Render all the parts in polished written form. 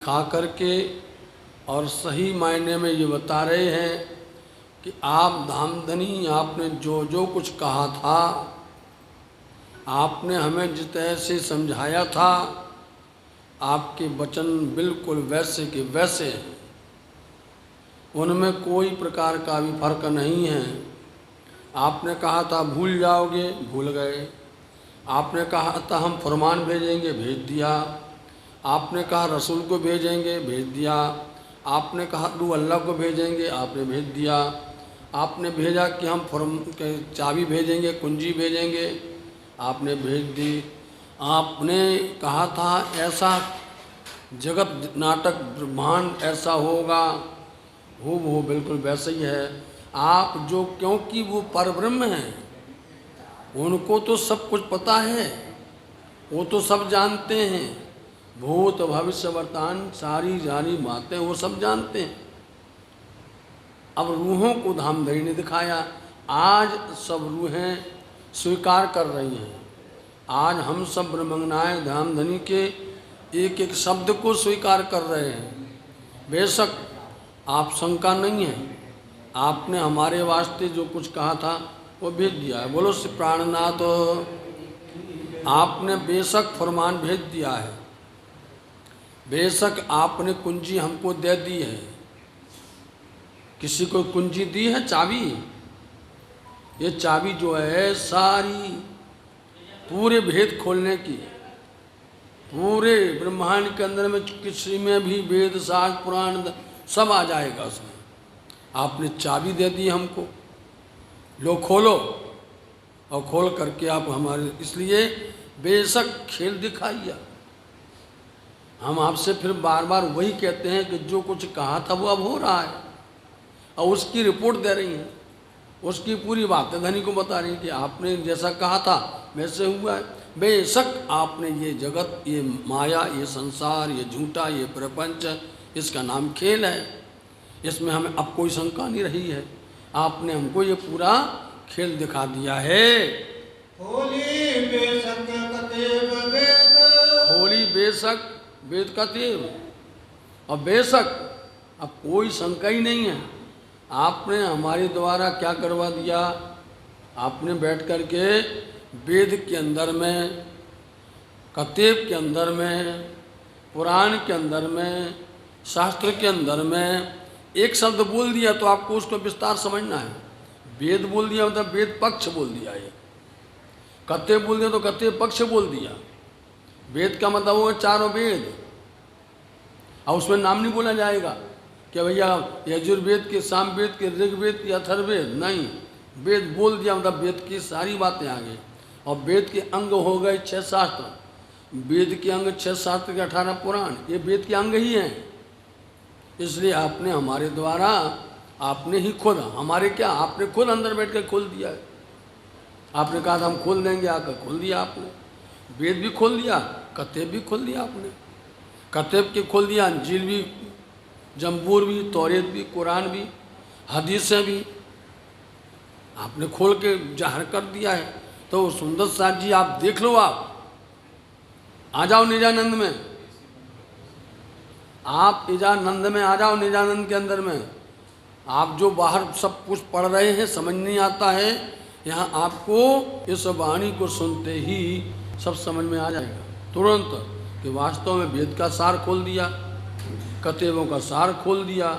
खा करके और सही मायने में ये बता रहे हैं कि आप धामधनी, आपने जो जो कुछ कहा था, आपने हमें जिस तरह से समझाया था, आपके वचन बिल्कुल वैसे के वैसे हैं, उनमें कोई प्रकार का भी फर्क नहीं है। आपने कहा था भूल जाओगे, भूल गए। आपने कहा था हम फरमान भेजेंगे, भेज दिया। आपने कहा रसूल को भेजेंगे, भेज दिया। आपने कहा तू अल्लाह को भेजेंगे, आपने भेज दिया। आपने भेजा कि हम चाबी भेजेंगे, कुंजी भेजेंगे, आपने भेज दी। आपने कहा था ऐसा जगत नाटक ब्रह्मांड ऐसा होगा, वो बिल्कुल वैसे ही है। आप जो, क्योंकि वो परब्रह्म हैं, उनको तो सब कुछ पता है, वो तो सब जानते हैं। भूत भविष्य वर्तमान सारी बातें वो सब जानते हैं। अब रूहों को धामधनी ने दिखाया। आज सब रूहें स्वीकार कर रही हैं। आज हम सब ब्रह्मज्ञान धामधनी के एक एक शब्द को स्वीकार कर रहे हैं। बेशक आप शंका नहीं है, आपने हमारे वास्ते जो कुछ कहा था वो भेज दिया है। बोलो श्री प्राणनाथ, आपने बेशक फरमान भेज दिया है। बेशक आपने कुंजी हमको दे दी है। किसी को कुंजी दी है, चाबी। ये चाबी जो है सारी पूरे भेद खोलने की, पूरे ब्रह्मांड के अंदर में किसी में भी वेद शास्त्र पुराण सब आ जाएगा उसमें। आपने चाबी दे दी हमको, लो खोलो, और खोल करके आप हमारे, इसलिए बेशक खेल दिखाइए। हम आपसे फिर बार बार वही कहते हैं कि जो कुछ कहा था वो अब हो रहा है, और उसकी रिपोर्ट दे रही हैं, उसकी पूरी बातें धनी को बता रही हैं कि आपने जैसा कहा था वैसे हुआ है। बेशक आपने ये जगत, ये माया, ये संसार, ये झूठा, ये प्रपंच, इसका नाम खेल है, इसमें हमें अब कोई शंका नहीं रही है। आपने हमको ये पूरा खेल दिखा दिया है। खोली बेशक कतेब वेद, खोली बेशक वेद कतेब, और बेशक अब कोई शंका ही नहीं है। आपने हमारे द्वारा क्या करवा दिया, आपने बैठ कर के वेद के अंदर में, कतेब के अंदर में, पुराण के अंदर में, शास्त्र के अंदर में एक शब्द बोल दिया तो आपको उसको विस्तार समझना है। वेद बोल दिया मतलब वेद पक्ष बोल दिया, ये कतेब बोल दिया तो कतेब पक्ष बोल दिया। वेद का मतलब वो चारों वेद, और उसमें नाम नहीं बोला जाएगा कि भैया यजुर्वेद के, सामवेद के, ऋग्वेद के, अथर्ववेद, नहीं। वेद बोल दिया मतलब वेद की सारी बातें आ गई। और वेद के अंग हो गए 6 शास्त्र, वेद के अंग 6 शास्त्र के 18 पुराण, ये वेद के अंग ही हैं। इसलिए आपने हमारे द्वारा, आपने ही खुद हमारे क्या, आपने खुद अंदर बैठ कर खोल दिया है। आपने कहा था हम खोल देंगे, आकर खोल दिया आपने। वेद भी खोल दिया, कतेब भी खोल दिया आपने। कतेब के खोल दिया, अंजील भी, जम्बूर भी, तौरेत भी, कुरान भी, हदीसें भी आपने खोल के जाहिर कर दिया है। तो सुंदर साथ जी आप देख लो, आप आ जाओ निजानंद में, आप निजानंद में आ जाओ। निजानंद के अंदर में आप जो बाहर सब कुछ पढ़ रहे हैं, समझ नहीं आता है, यहाँ आपको इस वाणी को सुनते ही सब समझ में आ जाएगा तुरंत कि वास्तव में वेद का सार खोल दिया, कतेबों का सार खोल दिया,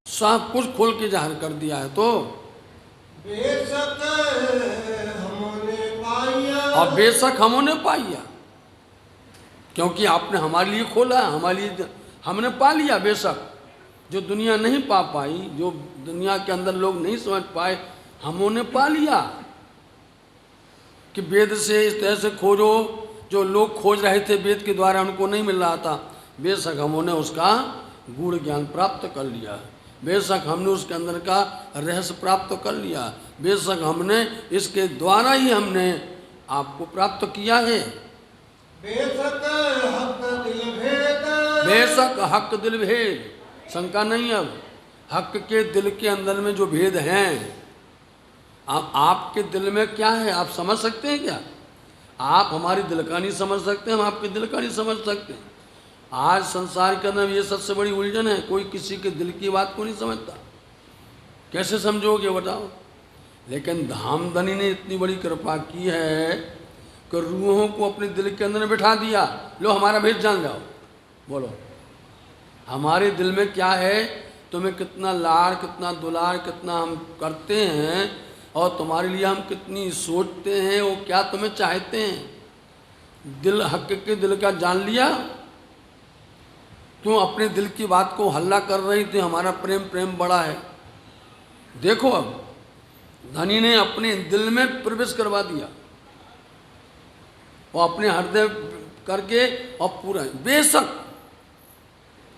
सब कुछ खोल के जाहिर कर दिया है। तो बेशक हमने पाया, और बेशक हमने पाया, क्योंकि आपने हमारे लिए खोला, हमारे लिए हमने पा लिया। बेशक जो दुनिया नहीं पा पाई, जो दुनिया के अंदर लोग नहीं समझ पाए, हमने पा लिया कि वेद से इस तरह से खोजो, जो लोग खोज रहे थे वेद के द्वारा उनको नहीं मिल रहा था। बेशक हमने उसका गूढ़ ज्ञान प्राप्त कर लिया, बेशक हमने उसके अंदर का रहस्य प्राप्त कर लिया, बेशक हमने इसके द्वारा ही हमने आपको प्राप्त किया है। बेशक हक दिल भेद, बेशक हक दिल भेद, शंका नहीं। अब हक के दिल के अंदर में जो भेद हैं, अब आपके दिल में क्या है आप समझ सकते हैं क्या? आप हमारी दिल का नहीं समझ सकते, हम आपके दिल का नहीं समझ सकते। आज संसार के अंदर ये सबसे बड़ी उलझन है, कोई किसी के दिल की बात को नहीं समझता। कैसे समझोगे बताओ? लेकिन धामधनी ने इतनी बड़ी कृपा की है कि रूहों को अपने दिल के अंदर बिठा दिया। लो हमारा भेद जान जाओ, बोलो हमारे दिल में क्या है, तुम्हें कितना लाड़, कितना दुलार, कितना हम करते हैं और तुम्हारे लिए हम कितनी सोचते हैं, वो क्या तुम्हें चाहते हैं। दिल हक के दिल का जान लिया, क्यों अपने दिल की बात को हल्ला कर रही थी, हमारा प्रेम प्रेम बड़ा है। देखो अब धनी ने अपने दिल में प्रवेश करवा दिया और अपने हृदय करके और पूरा, बेशक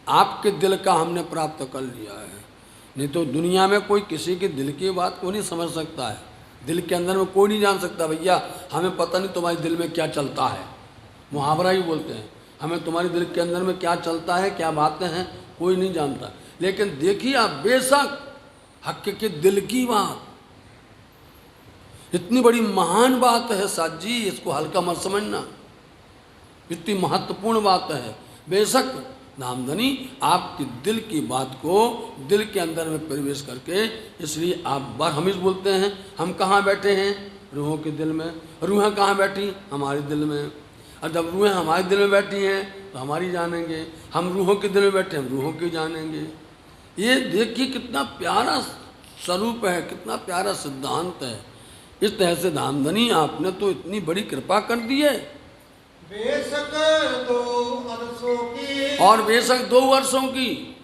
आपके दिल का हमने प्राप्त कर लिया है, नहीं तो दुनिया में कोई किसी के दिल की बात को नहीं समझ सकता है। दिल के अंदर में कोई नहीं जान सकता, भैया हमें पता नहीं तुम्हारे दिल में क्या चलता है, मुहावरा ही बोलते हैं, हमें तुम्हारे दिल के अंदर में क्या चलता है, क्या बातें हैं, कोई नहीं जानता। लेकिन देखिए आप, बेशक हक के दिल की बात इतनी बड़ी महान बात है साथ जी, इसको हल्का मत समझना, इतनी महत्वपूर्ण बात है। बेशक धामधनी आपके दिल की बात को दिल के अंदर में प्रवेश करके, इसलिए आप बार हमें बोलते हैं हम कहाँ बैठे हैं, रूहों के दिल में। रूहें कहाँ बैठी, हमारे दिल में। और जब रूहें हमारे दिल में बैठी हैं तो हमारी जानेंगे, हम रूहों के दिल में बैठे हम रूहों की जानेंगे। ये देखिए कितना प्यारा स्वरूप है, कितना प्यारा सिद्धांत है। इस तरह से धामधनी आपने तो इतनी बड़ी कृपा कर दी है। बेशक 2 अर्शों की, और बेशक 2 वर्षों की,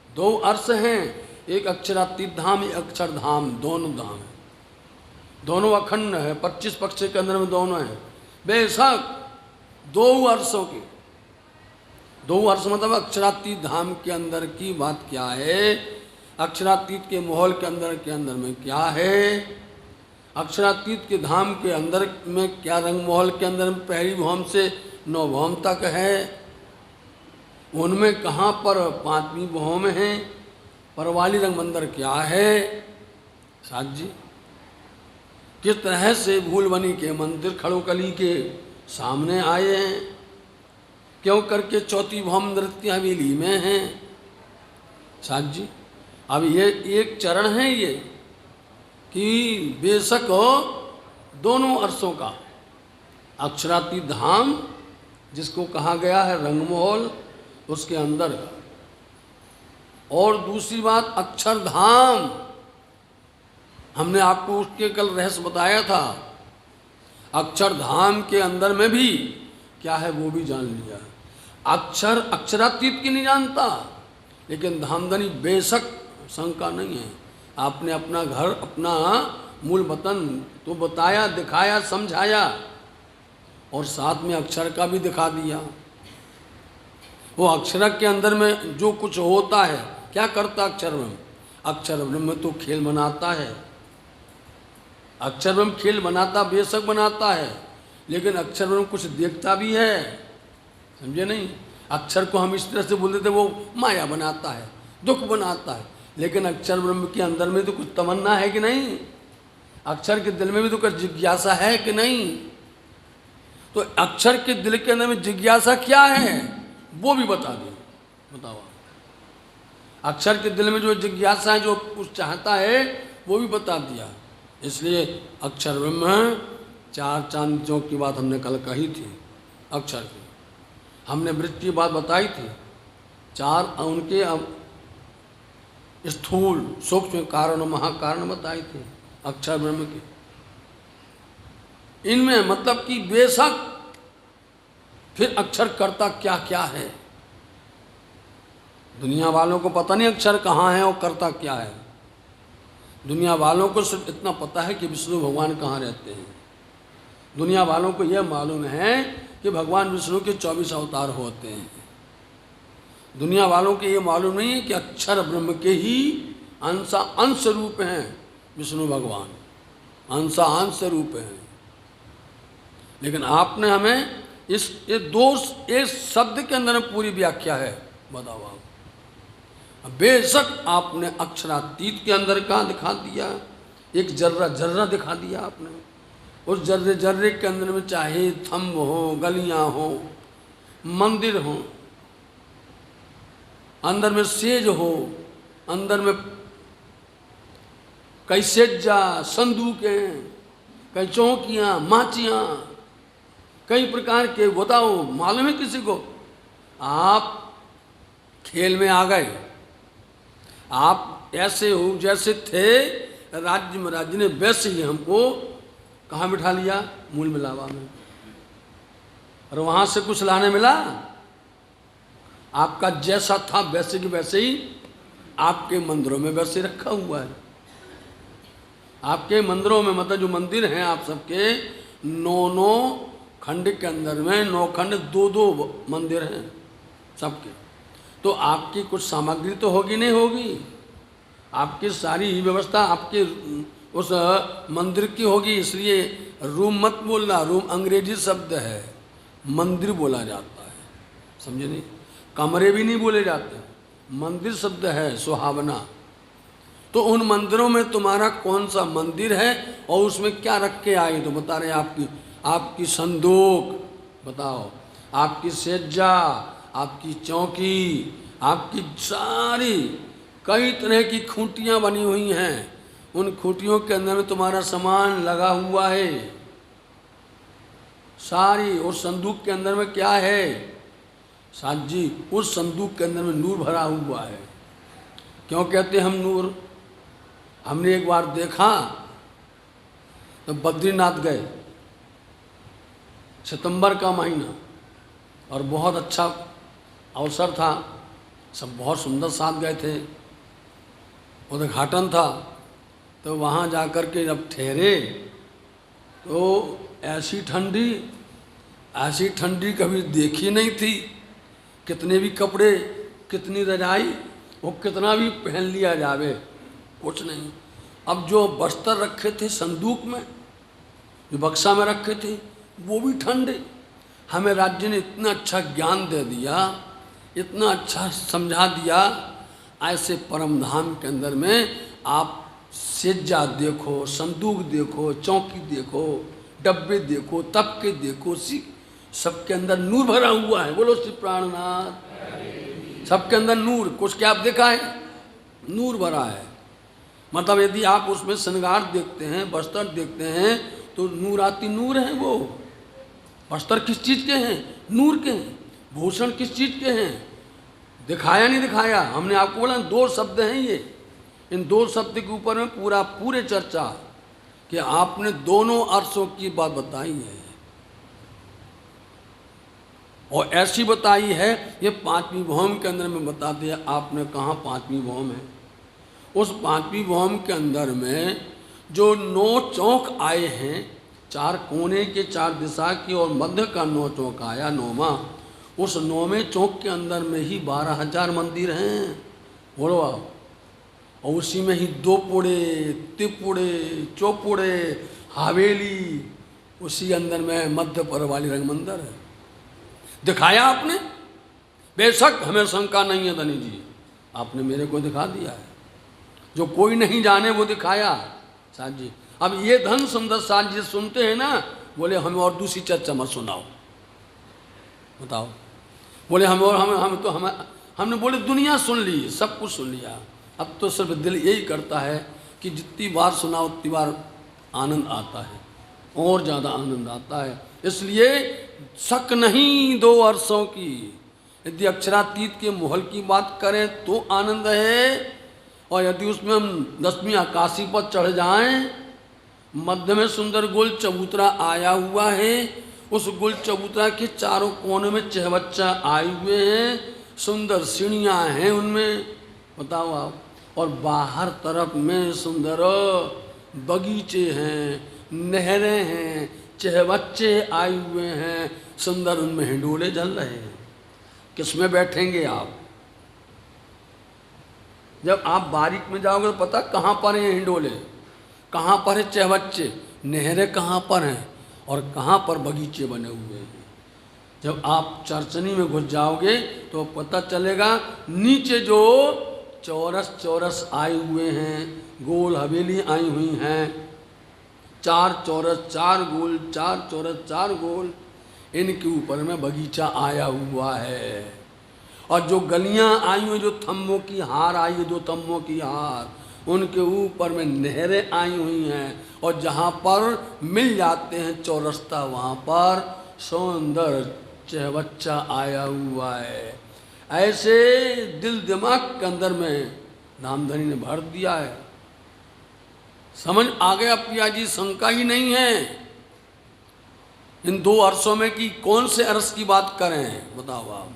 2 अर्श हैं, एक अक्षरातीत धाम, एक अक्षरधाम, दोनों धाम है, दोनों अखंड है, 25 पक्ष के अंदर में दोनों हैं। बेशक 2 वर्षों की, 2 वर्ष मतलब अक्षरातीत धाम के अंदर की बात क्या है, अक्षरातीत के माहौल के अंदर में क्या है, अक्षरातीत के धाम के अंदर में क्या रंग महल के अंदर में पहली भौम से 9 भौम तक है, उनमें कहाँ पर 5वीं भौम है, परवाली रंग मंदिर क्या है साथ जी। किस तरह से भूलबनी के मंदिर खड़ोकली के सामने आए हैं, क्यों करके 4वीं भौम नृत्य हवेली में हैं साथ जी। अब ये एक चरण है ये कि बेशक दोनों अर्शों का अक्षरातीत धाम जिसको कहा गया है रंगमहल, उसके अंदर, और दूसरी बात अक्षरधाम, हमने आपको उसके कल रहस्य बताया था। अक्षरधाम के अंदर में भी क्या है वो भी जान लिया। अक्षरातीत की नहीं जानता, लेकिन धामधनी बेशक शंका नहीं है। आपने अपना घर, अपना मूल वतन तो बताया, दिखाया, समझाया, और साथ में अक्षर का भी दिखा दिया। वो अक्षर के अंदर में जो कुछ होता है, क्या करता अक्षर ब्रह्म? अक्षर ब्रह्म तो खेल बनाता है, अक्षर ब्रह्म खेल बनाता, बेशक बनाता है, लेकिन अक्षर ब्रह्म कुछ देखता भी है, समझे नहीं। अक्षर को हम इस तरह से बोलते थे वो माया बनाता है, दुख बनाता है, लेकिन अक्षर ब्रह्म के अंदर में तो कुछ तमन्ना है कि नहीं, अक्षर के दिल में भी तो कुछ जिज्ञासा है कि नहीं। तो अक्षर के दिल के अंदर में जिज्ञासा क्या है वो भी बता दो, बताओ। अक्षर के दिल में जो जिज्ञासा है, जो कुछ चाहता है, वो भी बता दिया। इसलिए अक्षर ब्रह्म 4 चांदियों की बात हमने कल कही थी, अक्षर की हमने वृत्त की बात बताई थी, 4 उनके स्थूल सूक्ष्म कारण और महाकारण बताई थी अक्षर ब्रह्म की। इनमें मतलब कि बेशक फिर अक्षर करता क्या क्या है, दुनिया वालों को पता नहीं अक्षर कहाँ है और करता क्या है। दुनिया वालों को सिर्फ इतना पता है कि विष्णु भगवान कहाँ रहते हैं। दुनिया वालों को यह मालूम है कि भगवान विष्णु के 24 अवतार होते हैं। दुनिया वालों को ये मालूम नहीं है कि अक्षर ब्रह्म के ही अंश रूप हैं विष्णु भगवान, अंश रूप हैं। लेकिन आपने हमें इस शब्द के अंदर में पूरी व्याख्या है, बताओ आप। बेशक आपने अक्षरातीत के अंदर का दिखा दिया, एक जर्रा जर्रा दिखा दिया आपने। उस जर्रे जर्रे के अंदर में चाहे थंब हो, गलियां हो, मंदिर हो, अंदर में सेज हो, अंदर में कई सेजा संदूक हैं, कई चौकियाँ माचियाँ, कई प्रकार के, बताओ मालूम है किसी को? आप खेल में आ गए, आप ऐसे हो जैसे थे राज्य में, राज्य ने वैसे ही हमको कहाँ बिठा लिया? मूल मिलावा में। और वहाँ से कुछ लाने मिला? आपका जैसा था वैसे की वैसे ही आपके मंदिरों में वैसे रखा हुआ है। आपके मंदिरों में, मतलब जो मंदिर हैं आप सबके, 9 खंड के अंदर में 9 खंड 2 मंदिर हैं सबके। तो आपकी कुछ सामग्री तो होगी नहीं होगी, आपकी सारी व्यवस्था आपके उस मंदिर की होगी। इसलिए रूम मत बोलना, रूम अंग्रेजी शब्द है, मंदिर बोला जाता है, समझे नहीं? कमरे भी नहीं बोले जाते, मंदिर शब्द है सुहावना। तो उन मंदिरों में तुम्हारा कौन सा मंदिर है और उसमें क्या रख के आए? तो बता रहे आपकी संदूक, बताओ, आपकी सेजा, आपकी चौकी, आपकी सारी कई तरह की खूंटियाँ बनी हुई हैं। उन खूंटियों के अंदर में तुम्हारा सामान लगा हुआ है सारी। उस संदूक के अंदर में क्या है साथ जी? उस संदूक के अंदर में नूर भरा हुआ है। क्यों कहते हम नूर? हमने एक बार देखा तो बद्रीनाथ गए, सितंबर का महीना, और बहुत अच्छा अवसर था, सब बहुत सुंदर साथ गए थे, उद्घाटन था। तो वहाँ जाकर के जब ठहरे तो ऐसी ठंडी कभी देखी नहीं थी। कितने भी कपड़े, कितनी रजाई, वो कितना भी पहन लिया जावे, कुछ नहीं। अब जो बस्तर रखे थे संदूक में, जो बक्सा में रखे थे, वो भी ठंडे। हमें राज्य ने इतना अच्छा ज्ञान दे दिया, इतना अच्छा समझा दिया। ऐसे परम धाम के अंदर में आप सेजा देखो, संदूक देखो, चौकी देखो, डब्बे देखो, तबके देखो, सबके अंदर नूर भरा हुआ है। बोलो श्री प्राणनाथ। सबके अंदर नूर, कुछ क्या आप देखा है? नूर भरा है। मतलब यदि आप उसमें श्रृंगार देखते हैं, बस्तर देखते हैं, तो नूराती नूर हैं वो। बस्तर किस चीज़ के हैं? नूर के हैं। भूषण किस चीज़ के हैं? दिखाया नहीं दिखाया, हमने आपको बोला 2 शब्द हैं ये। इन 2 शब्द के ऊपर में पूरे चर्चा कि आपने दोनों अर्शों की बात बताई है, और ऐसी बताई है ये 5वीं भौम के अंदर में बता दिया आपने। कहाँ 5वीं भौम है? उस 5वीं भौम के अंदर में जो 9 चौक आए हैं, 4 कोने के 4 दिशा की और मध्य का 9 चौक आया, 9वां। उस 9वें चौक के अंदर में ही 12,000 मंदिर हैं। बोलो आप। और उसी में ही 2 पुड़े, त्रिपुड़े, चौपुड़े, हवेली, उसी अंदर में मध्य पर वाली रंग मंदिर है। दिखाया आपने? बेशक हमें शंका नहीं है धनी जी, आपने मेरे को दिखा दिया है। जो कोई नहीं जाने वो दिखाया साथ जी। अब ये धन सुंदर साथ जी सुनते हैं ना, बोले हमें और दूसरी चर्चा मत सुनाओ। बताओ, बोले हमने बोले दुनिया सुन ली, सब कुछ सुन लिया। अब तो सिर्फ दिल यही करता है कि जितनी बार सुना उतनी बार आनंद आता है, और ज़्यादा आनंद आता है। इसलिए शक नहीं 2 अर्शों की। यदि अक्षरातीत के महल की बात करें तो आनंद है, और यदि उसमें हम 10वीं आकाशी पर चढ़ जाएं, मध्य में सुंदर गोल चबूतरा आया हुआ है। उस गोल चबूतरा के चारों कोनों में चहबच्चा आए हुए हैं, सुंदर सीढ़ियाँ हैं उनमें, बताओ आप। और बाहर तरफ में सुंदर बगीचे हैं, नहरें हैं, चहबच्चे आए हुए हैं, सुंदर उनमें हिंडोले जल रहे हैं। किसमें बैठेंगे आप? जब आप बारीक में जाओगे तो पता कहाँ पर हैं हिंडोले, कहाँ पर है चहबच्चे, नहरें कहाँ पर हैं, और कहाँ पर बगीचे बने हुए हैं। जब आप चरचनी में घुस जाओगे तो पता चलेगा नीचे जो चौरस आए हुए हैं, गोल हवेली आई हुई हैं, 4 चौरस 4 गोल, 4 चौरस 4 गोल, इनके ऊपर में बगीचा आया हुआ है। और जो गलियां आई हुई, जो थम्बों की हार आई है, जो थम्बों की हार, उनके ऊपर में नहरें आई हुई हैं, और जहाँ पर मिल जाते हैं चौरस्ता, वहाँ पर सौंदर्य चहबच्चा आया हुआ है। ऐसे दिल दिमाग के अंदर में नामधनी ने भर दिया है। समझ आ गया पिया जी, शंका ही नहीं है इन दो अरसों में कि कौन से अरस की बात करें, बताओ आप।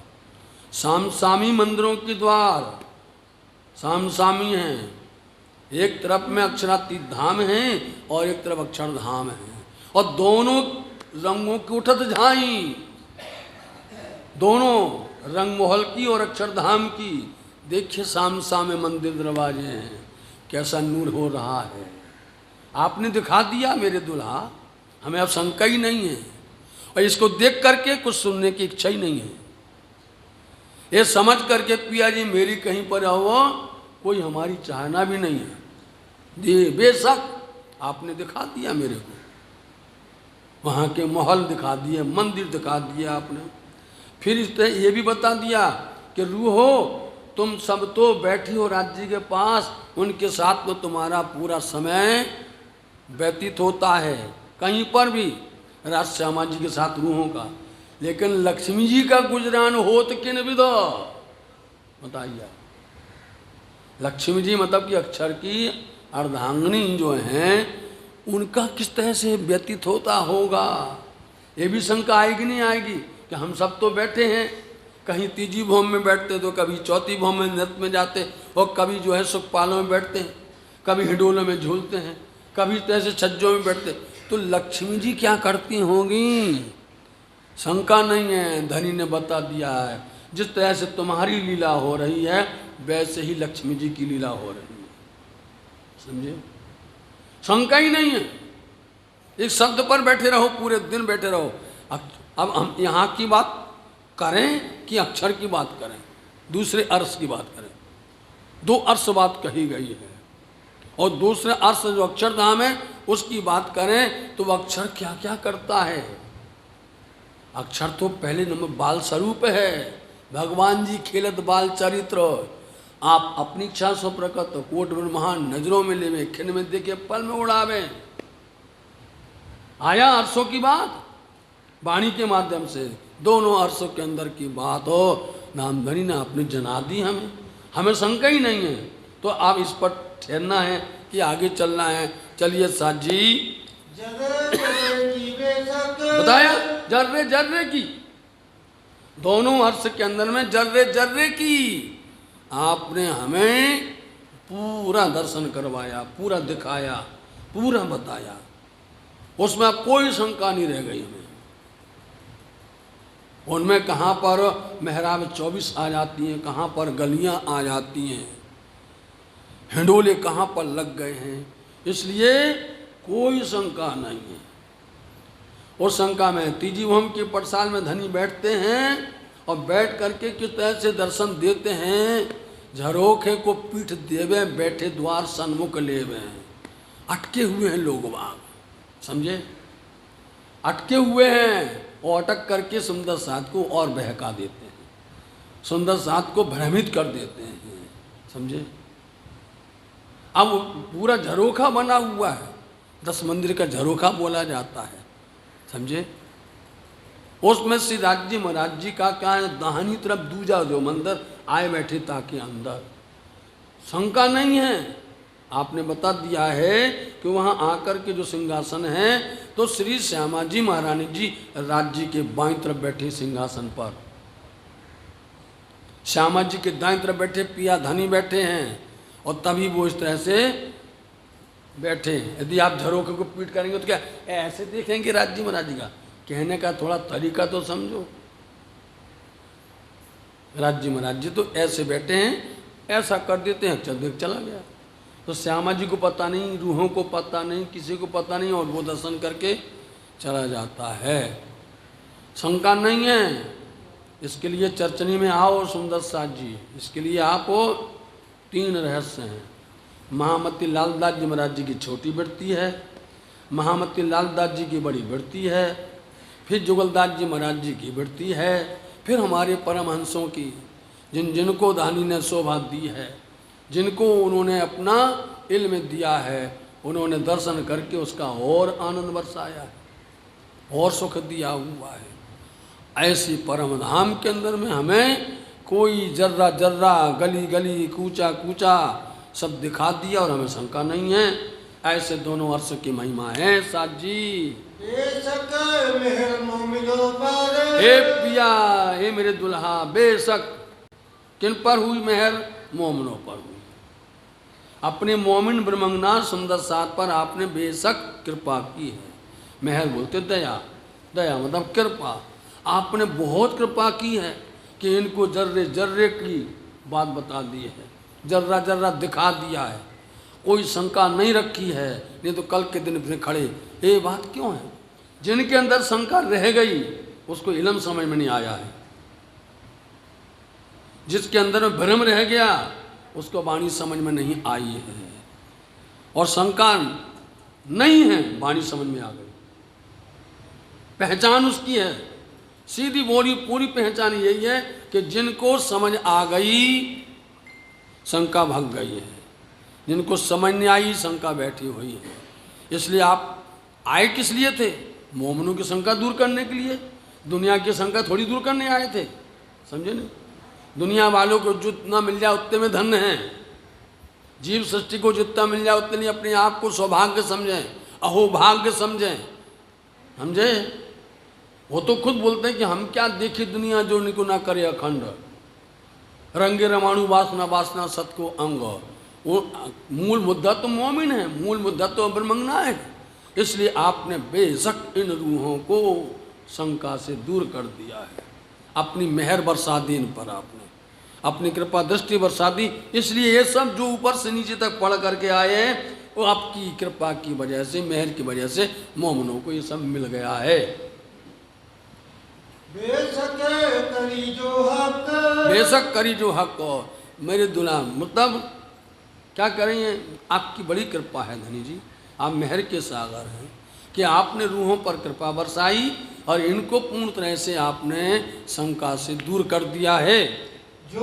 सामसामी मंदिरों के द्वार सामसामी हैं, एक तरफ में अक्षरातीत धाम है और एक तरफ अक्षरधाम है, और दोनों रंगों की उठत झाई, दोनों रंग महल की और अक्षरधाम की। देखिए सामसामे मंदिर दरवाजे हैं, कैसा नूर हो रहा है। आपने दिखा दिया मेरे दुल्हा, हमें अब शंका ही नहीं है, और इसको देख करके कुछ सुनने की इच्छा ही नहीं है। ये समझ करके पिया जी मेरी कहीं पर हो, कोई हमारी चाहना भी नहीं है। बेशक आपने दिखा दिया मेरे को, वहाँ के महल दिखा दिए, मंदिर दिखा दिया आपने। फिर इस तरह ये भी बता दिया कि रूहो तुम सब तो बैठी हो राज्य के पास, उनके साथ में तुम्हारा पूरा समय व्यतीत होता है, कहीं पर भी राज श्यामा जी के साथ रूहों का। लेकिन लक्ष्मी जी का गुजरान होत किन विदो, बताइए। लक्ष्मी जी मतलब कि अक्षर की अर्धांगिनी जो हैं, उनका किस तरह से व्यतीत होता होगा, ये भी शंका आएगी नहीं आएगी। कि हम सब तो बैठे हैं, कहीं तीजी भौम में बैठते, तो कभी चौथी भौम में नृत्य में जाते, और कभी जो है सुखपालों में बैठते हैं, कभी हिडोलों में झूलते हैं, कभी तरह से छज्जों में बैठते। तो लक्ष्मी जी क्या करती होंगी, शंका नहीं है, धनी ने बता दिया है। जिस तरह से तुम्हारी लीला हो रही है, वैसे ही लक्ष्मी जी की लीला हो रही है, समझे। शंका ही नहीं है, एक शब्द पर बैठे रहो, पूरे दिन बैठे रहो। अब हम यहाँ की बात करें कि अक्षर की बात करें, दूसरे अर्श की बात करें। दो अर्श बात कही गई है, और दूसरे अर्श जो अक्षरधाम है उसकी बात करें तो वह अक्षर क्या क्या करता है। अक्षर तो पहले नंबर बाल स्वरूप है, भगवान जी खेलत बाल चरित्र। आप अपनी इच्छा सो प्रकट कोट ब्रह्मांड नजरों में लेवे, खिन में देखे पल में उड़ावे। आया अर्शों की बात, वाणी के माध्यम से दोनों अर्शों के अंदर की बात हो, नामधनी ने आपने जना दी हमें, हमें शंका ही नहीं है। तो आप इस पर ठहरना है कि आगे चलना है। चलिए साथ जी, बताया जर्रे जर्रे की, दोनों अर्श के अंदर में जर्रे जर्रे की आपने हमें पूरा दर्शन करवाया, पूरा दिखाया, पूरा बताया, उसमें कोई शंका नहीं रह गई हमें। उनमें कहाँ पर मेहराब 24 आ जाती हैं, कहाँ पर गलियाँ आ जाती हैं, हिंडोले कहाँ पर लग गए हैं, इसलिए कोई शंका नहीं है। उस शंका में तीजी भूम के पटसाल में धनी बैठते हैं, और बैठ करके किस तरह से दर्शन देते हैं। झरोखे को पीठ देवे, बैठे द्वार सन्मुख लेवे। अटके हुए हैं लोग बाग, समझे, अटके हुए हैं, और अटक करके सुंदर साथ को और बहका देते हैं, सुंदर साथ को भ्रमित कर देते हैं, समझे। अब पूरा झरोखा बना हुआ है, 10 मंदिर का झरोखा बोला जाता है, समझे। उसमें श्री राज्य महाराज जी का क्या है, दाहिनी तरफ दूजा जो मंदिर आए बैठे ताकि अंदर, शंका नहीं है। आपने बता दिया है कि वहाँ आकर के जो सिंहासन है, तो श्री श्यामा जी महारानी जी राज्य के बाईं तरफ बैठे सिंहासन पर, श्यामा जी के दाईं तरफ बैठे पिया धनी बैठे हैं, और तभी वो इस तरह से बैठे। यदि आप झरोखे को पीट करेंगे तो क्या ऐसे देखेंगे राज्य महाराज जी का, कहने का थोड़ा तरीका तो समझो। राज्य महाराज जी तो ऐसे बैठे हैं, ऐसा कर देते हैं, चल देख चला गया। तो श्यामा जी को पता नहीं, रूहों को पता नहीं, किसी को पता नहीं, और वो दर्शन करके चला जाता है, शंका नहीं है। इसके लिए चर्चनी में आओ सुंदर साथ जी, इसके लिए आप 3 रहस्य हैं। महामती लालदास जी महाराज जी की छोटी बढ़ती है, महामती लालदास जी की बड़ी बढ़ती है, फिर जुगलदास जी महाराज जी की बढ़ती है, फिर हमारे परमहंसों की जिनको धनी ने शोभा दी है, जिनको उन्होंने अपना इल्म दिया है, उन्होंने दर्शन करके उसका और आनंद बरसाया है और सुख दिया हुआ है। ऐसी परम धाम के अंदर में हमें कोई जर्रा जर्रा, गली गली, कूचा कूचा सब दिखा दिया और हमें शंका नहीं है। ऐसे दोनों अर्श की महिमा है साथ जी। बेशक मेहर मोमिनों पर, हे पिया, हे मेरे दुल्हा, बेशक किन पर हुई मेहर? मोमिनों पर हुई। अपने मोमिन ब्रह्मंगना सुंदर साथ पर आपने बेशक कृपा की है। मेहर बोलते दया, दया मतलब कृपा। आपने बहुत कृपा की है कि इनको जर्रे जर्रे की बात बता दी है, जर्रा जर्रा दिखा दिया है, कोई शंका नहीं रखी है। नहीं तो कल के दिन फिर खड़े ये बात क्यों है? जिनके अंदर शंका रह गई उसको इल्म समझ में नहीं आया है, जिसके अंदर में भ्रम रह गया उसको वाणी समझ में नहीं आई है, और शंका नहीं है वाणी समझ में आ गई। पहचान उसकी है, सीधी बोली पूरी पहचान यही है कि जिनको समझ आ गई शंका भग गई है, जिनको समझ नहीं आई शंका बैठी हुई है। इसलिए आप आए किस लिए थे? मोमिनों की शंका दूर करने के लिए। दुनिया की शंका थोड़ी दूर करने आए थे, समझे नहीं? दुनिया वालों को जितना मिल जाए उतने में धन्य हैं। जीव सृष्टि को जितना मिल जाए उतने अपने आप को सौभाग्य समझें, अहोभाग्य समझें, समझे? वो तो खुद बोलते हैं कि हम क्या देखी दुनिया जो निको ना करे अखंड, रंगे रमाणु वासना वासना सत को अंग। वो मूल मुद्दा तो मोमिन है, मूल मुद्दा तो ब्रह्मंगना है। इसलिए आपने बेशक इन रूहों को शंका से दूर कर दिया है। अपनी मेहर बरसा दी इन पर, आपने अपनी कृपा दृष्टि बरसा दी। इसलिए ये सब जो ऊपर से नीचे तक पढ़ करके आए हैं वो आपकी कृपा की वजह से, मेहर की वजह से मोमिनों को ये सब मिल गया है। बेशक करी जो हक, बेशक करी जो हक। मेरे दुल्हा मतलब क्या करेंगे? आपकी बड़ी कृपा है धनी जी, आप मेहर के सागर हैं कि आपने रूहों पर कृपा बरसाई और इनको पूर्ण तरह से आपने शंका से दूर कर दिया है। जो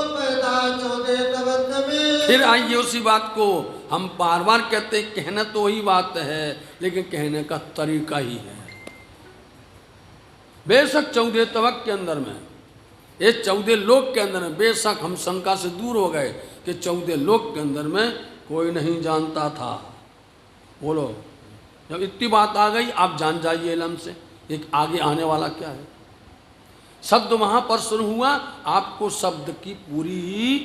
पैदा 14 तबक में, फिर आइए उसी बात को हम बार बार कहते हैं, कहना तो वही बात है लेकिन कहने का तरीका ही है। बेशक 14 तबक के अंदर में, ये 14 लोक के अंदर में बेशक हम शंका से दूर हो गए कि 14 लोक के अंदर में कोई नहीं जानता था। बोलो, जब इतनी बात आ गई आप जान जाइए इल्म से एक आगे आने वाला क्या है। शब्द वहाँ पर शुरू हुआ, आपको शब्द की पूरी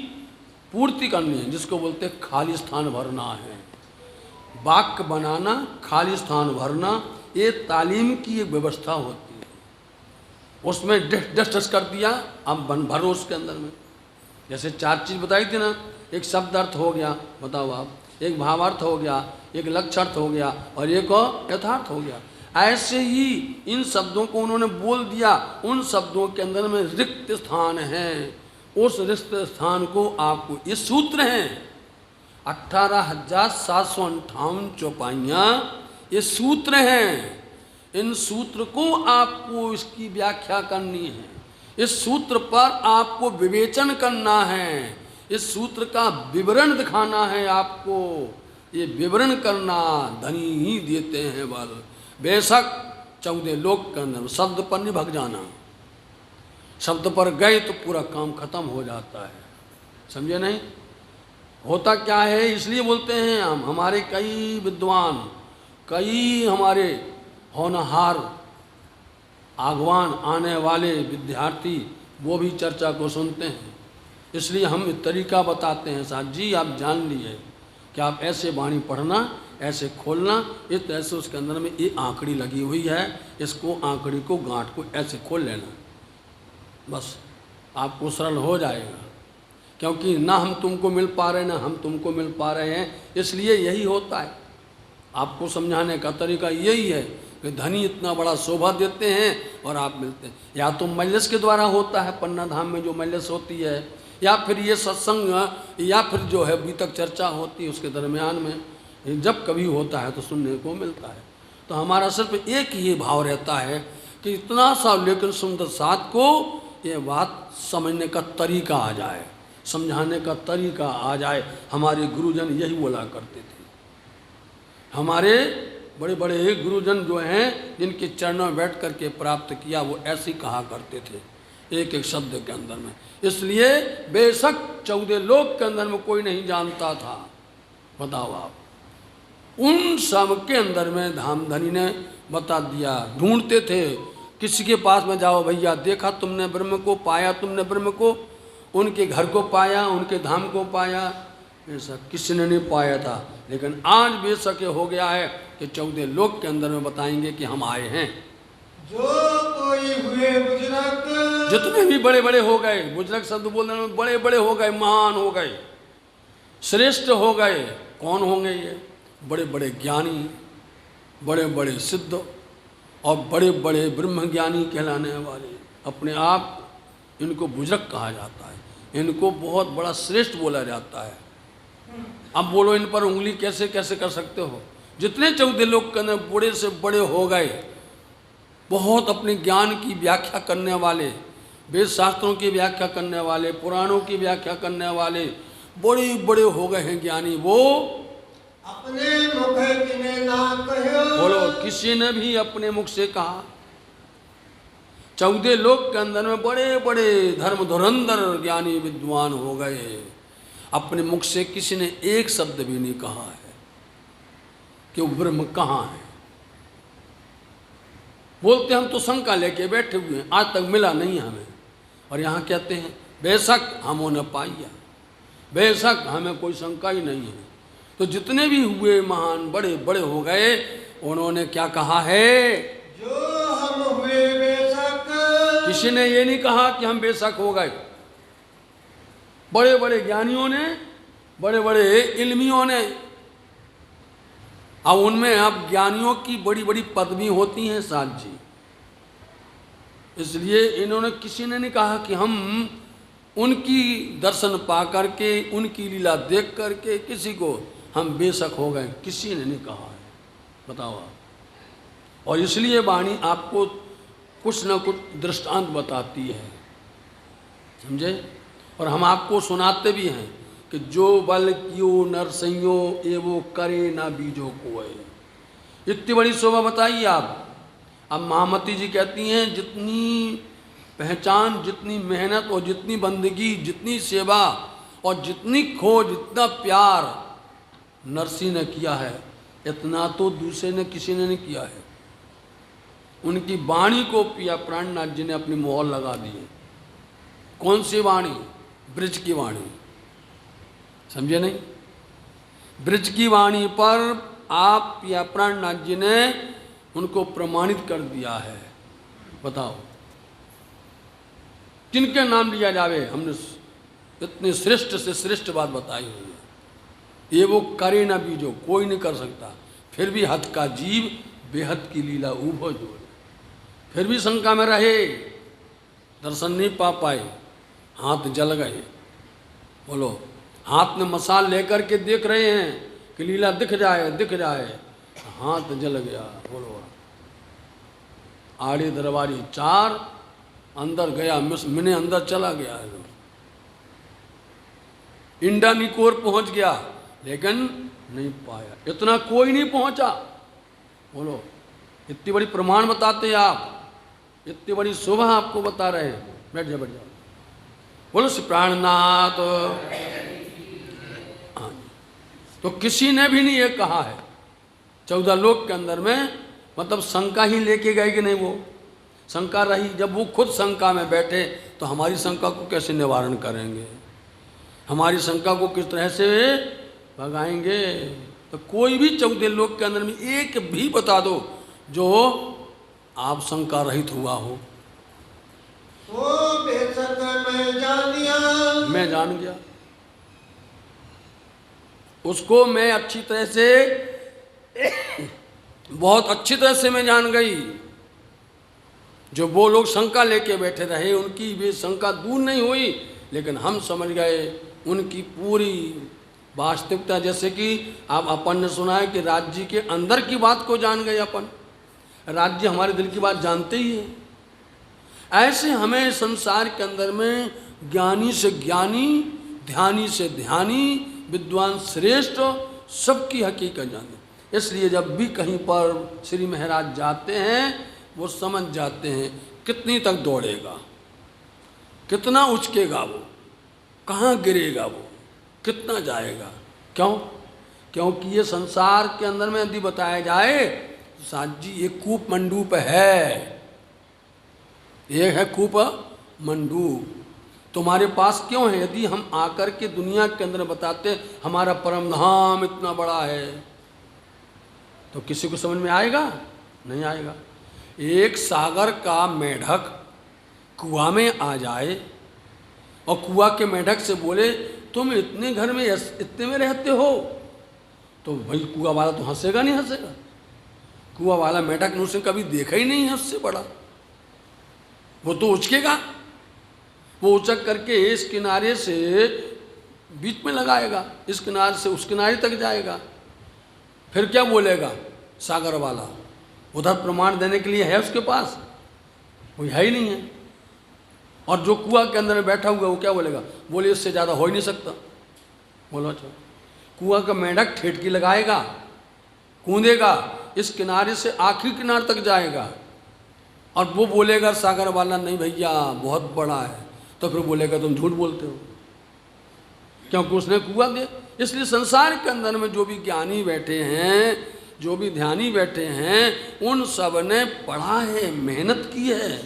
पूर्ति करनी है, जिसको बोलते खाली स्थान भरना है। वाक्य बनाना, खाली स्थान भरना, ये तालीम की एक व्यवस्था होती है। उसमें डिस्कस कर दिया, अब भरो उसके अंदर में। जैसे 4 चीज़ बताई थी ना, एक शब्द अर्थ हो गया, बताओ आप, एक भावार्थ हो गया, एक लक्ष्यार्थ हो गया और एक यथार्थ हो गया। ऐसे ही इन शब्दों को उन्होंने बोल दिया। उन शब्दों के अंदर में रिक्त स्थान है, उस रिक्त स्थान को आपको, ये सूत्र हैं 18,758 चौपाइयाँ, ये सूत्र हैं। इन सूत्र को आपको इसकी व्याख्या करनी है, इस सूत्र पर आपको विवेचन करना है, इस सूत्र का विवरण दिखाना है आपको। ये विवरण करना धनी ही देते हैं बल। बेशक 14 लोक के अंदर शब्द पर नहीं भग जाना, शब्द पर गए तो पूरा काम खत्म हो जाता है, समझे नहीं? होता क्या है, इसलिए बोलते हैं हम, हमारे कई विद्वान, कई हमारे होनहार आगवान आने वाले विद्यार्थी वो भी चर्चा को सुनते हैं। इसलिए हम एक तरीका बताते हैं साहब जी, आप जान लिए कि आप ऐसे वाणी पढ़ना, ऐसे खोलना, इस तरह से उसके अंदर में ये आंकड़ी लगी हुई है, इसको आंकड़ी को गांठ को ऐसे खोल लेना, बस आपको सरल हो जाएगा। क्योंकि ना हम तुमको मिल पा रहे, ना हम तुमको मिल पा रहे हैं, इसलिए यही होता है। आपको समझाने का तरीका यही है कि धनी इतना बड़ा शोभा देते हैं और आप मिलते हैं। या तो मजलिस के द्वारा होता है, पन्ना धाम में जो मजलिस होती है, या फिर ये सत्संग, या फिर जो है अभी तक चर्चा होती है उसके दरमियान में जब कभी होता है तो सुनने को मिलता है। तो हमारा सिर्फ एक ही भाव रहता है कि इतना सा लेकिन सुंदर साथ को ये बात समझने का तरीका आ जाए, समझाने का तरीका आ जाए। हमारे गुरुजन यही बोला करते थे। हमारे बड़े बड़े गुरुजन जो हैं, जिनके चरणों में बैठ करके प्राप्त किया, वो ऐसे ही कहा करते थे एक एक शब्द के अंदर में। इसलिए बेशक 14 लोक के अंदर में कोई नहीं जानता था। बताओ आप, उन सब के अंदर में धामधनी ने बता दिया। ढूंढते थे, किसी के पास में जाओ, भैया देखा तुमने ब्रह्म को, पाया तुमने ब्रह्म को, उनके घर को पाया, उनके धाम को पाया, ऐसा किसी ने नहीं पाया था। लेकिन आज बेशक हो गया है कि 14 लोक के अंदर में बताएंगे कि हम आए हैं। जो कोई हुए बुजुर्ग, जितने भी बड़े बड़े हो गए, बुजुर्ग शब्द बोलने में बड़े बड़े हो गए, महान हो गए, श्रेष्ठ हो गए, कौन होंगे ये? बड़े बड़े ज्ञानी, बड़े बड़े सिद्ध और बड़े बड़े ब्रह्म ज्ञानी कहलाने वाले। अपने आप इनको बुजुर्ग कहा जाता है, इनको बहुत बड़ा श्रेष्ठ बोला जाता है। अब बोलो इन पर उंगली कैसे कैसे कर सकते हो? जितने 14 लोग के अंदर बड़े से बड़े हो गए, बहुत अपने ज्ञान की व्याख्या करने वाले, वेद शास्त्रों की व्याख्या करने वाले, पुराणों की व्याख्या करने वाले बड़े बड़े हो गए हैं ज्ञानी। वो अपने मुख किने ना कहो, बोलो किसी ने भी अपने मुख से कहा। 14 लोक के अंदर में बड़े बड़े धर्म धुरंधर ज्ञानी विद्वान हो गए, अपने मुख से किसी ने एक शब्द भी नहीं कहा है कि वो ब्रह्म कहाँ है। बोलते हम तो शंका लेके बैठे हुए हैं, आज तक मिला नहीं हमें। और यहाँ कहते हैं बेशक हमों ने पाया, बेशक हमें कोई शंका ही नहीं है। तो जितने भी हुए महान बड़े बड़े हो गए, उन्होंने क्या कहा है? जो हम हुए बेशक, किसी ने ये नहीं कहा कि हम बेशक हो गए। बड़े बड़े ज्ञानियों ने, बड़े बड़े इल्मियों ने, अब उनमें अब ज्ञानियों की बड़ी बड़ी पदवी होती हैं साथ जी, इसलिए इन्होंने किसी ने नहीं कहा कि हम उनकी दर्शन पा करके, उनकी लीला देख करके किसी को हम बेशक हो गए, किसी ने नहीं कहा है। बताओ आप। और इसलिए वाणी आपको कुछ न कुछ दृष्टांत बताती है, समझे? और हम आपको सुनाते भी हैं कि जो बल कियो नरसइयो एवो करे ना बीजो कोय। इतनी बड़ी शोभा बताइए आप। अब महामती जी कहती हैं जितनी पहचान, जितनी मेहनत और जितनी बंदगी, जितनी सेवा और जितनी खोज, जितना प्यार नरसिंह ने किया है, इतना तो दूसरे ने किसी ने नहीं किया है। उनकी वाणी को पिया प्राणनाथ जी ने अपनी मोहर लगा दी है। कौन सी वाणी? ब्रज की वाणी, समझे नहीं? ब्रज की वाणी पर आप पिया प्राणनाथ जी ने उनको प्रमाणित कर दिया है। बताओ किनके नाम लिया जावे? हमने इतने श्रेष्ठ से श्रेष्ठ बात बताई हुई है। ये वो करे ना बीजो, कोई नहीं कर सकता। फिर भी हद का जीव बेहद की लीला उभो जोड़, फिर भी शंका में रहे, दर्शन नहीं पा पाए, हाथ जल गए। बोलो, हाथ में मसाल लेकर के देख रहे हैं कि लीला दिख जाए दिख जाए, हाथ जल गया। बोलो, आड़े दरबारी 4 अंदर गया, मैंने अंदर चला गया है, इंडा निकोर पहुंच गया, लेकिन नहीं पाया। इतना कोई नहीं पहुंचा। बोलो, इतनी बड़ी प्रमाण बताते आप, इतनी बड़ी शोभा आपको बता रहे हैं। बैठ जाओ, बैठ जाओ। बोलो श्री प्राणनाथ। हाँ, तो किसी ने भी नहीं ये कहा है 14 लोक के अंदर में, मतलब शंका ही लेके गए कि नहीं? वो शंका रही। जब वो खुद शंका में बैठे तो हमारी शंका को कैसे निवारण करेंगे? हमारी शंका को किस तरह से भगाएंगे? तो कोई भी 14 लोक के अंदर में एक भी बता दो जो आप शंका रहित हुआ हो। तो बेशक मैं जान लिया, मैं जान गया उसको, मैं अच्छी तरह से, बहुत अच्छी तरह से मैं जान गई। जो वो लोग शंका लेके बैठे रहे, उनकी भी शंका दूर नहीं हुई, लेकिन हम समझ गए उनकी पूरी वास्तविकता। जैसे कि आप अपन ने सुना है कि राज्य के अंदर की बात को जान गए अपन। राज्य हमारे दिल की बात जानते ही है, ऐसे हमें संसार के अंदर में ज्ञानी से ज्ञानी, ध्यानी से ध्यानी, विद्वान श्रेष्ठ, सबकी हकीकत जाने। इसलिए जब भी कहीं पर श्री महाराज जाते हैं वो समझ जाते हैं कितनी तक दौड़ेगा, कितना उचकेगा वो, कहाँ गिरेगा वो, कितना जाएगा। क्यों? क्योंकि ये संसार के अंदर में यदि बताया जाए साथ जी ये कूप मंडूप है, ये है कूप मंडूप। तुम्हारे पास क्यों है? यदि हम आकर के दुनिया के अंदर बताते हमारा परम धाम इतना बड़ा है तो किसी को समझ में आएगा? नहीं आएगा। एक सागर का मेढक कुआं में आ जाए और कुआं के मेढक से बोले तुम इतने घर में इतने में रहते हो, तो भाई कुआं वाला तो हंसेगा नहीं हंसेगा। कुआं वाला मेढक ने उसे कभी देखा ही नहीं है उससे बड़ा, वो तो उचकेगा। वो उचक करके इस किनारे से बीच में लगाएगा, इस किनारे से उस किनारे तक जाएगा, फिर क्या बोलेगा सागर वाला? उधर प्रमाण देने के लिए है उसके पास? कोई है ही नहीं है। और जो कुआं के अंदर में बैठा हुआ वो क्या बोलेगा? बोले इससे ज़्यादा हो ही नहीं सकता। बोलो अच्छा, कुआं का मेढक ठेठकी लगाएगा, कूदेगा, इस किनारे से आखिरी किनारे तक जाएगा, और वो बोलेगा सागर वाला नहीं भैया बहुत बड़ा है, तो फिर बोलेगा तुम झूठ बोलते हो, क्योंकि उसने कुआं दे। इसलिए संसार के अंदर में जो भी ज्ञानी बैठे हैं, जो भी ध्यानी बैठे हैं, उन सब ने पढ़ा है, मेहनत की है,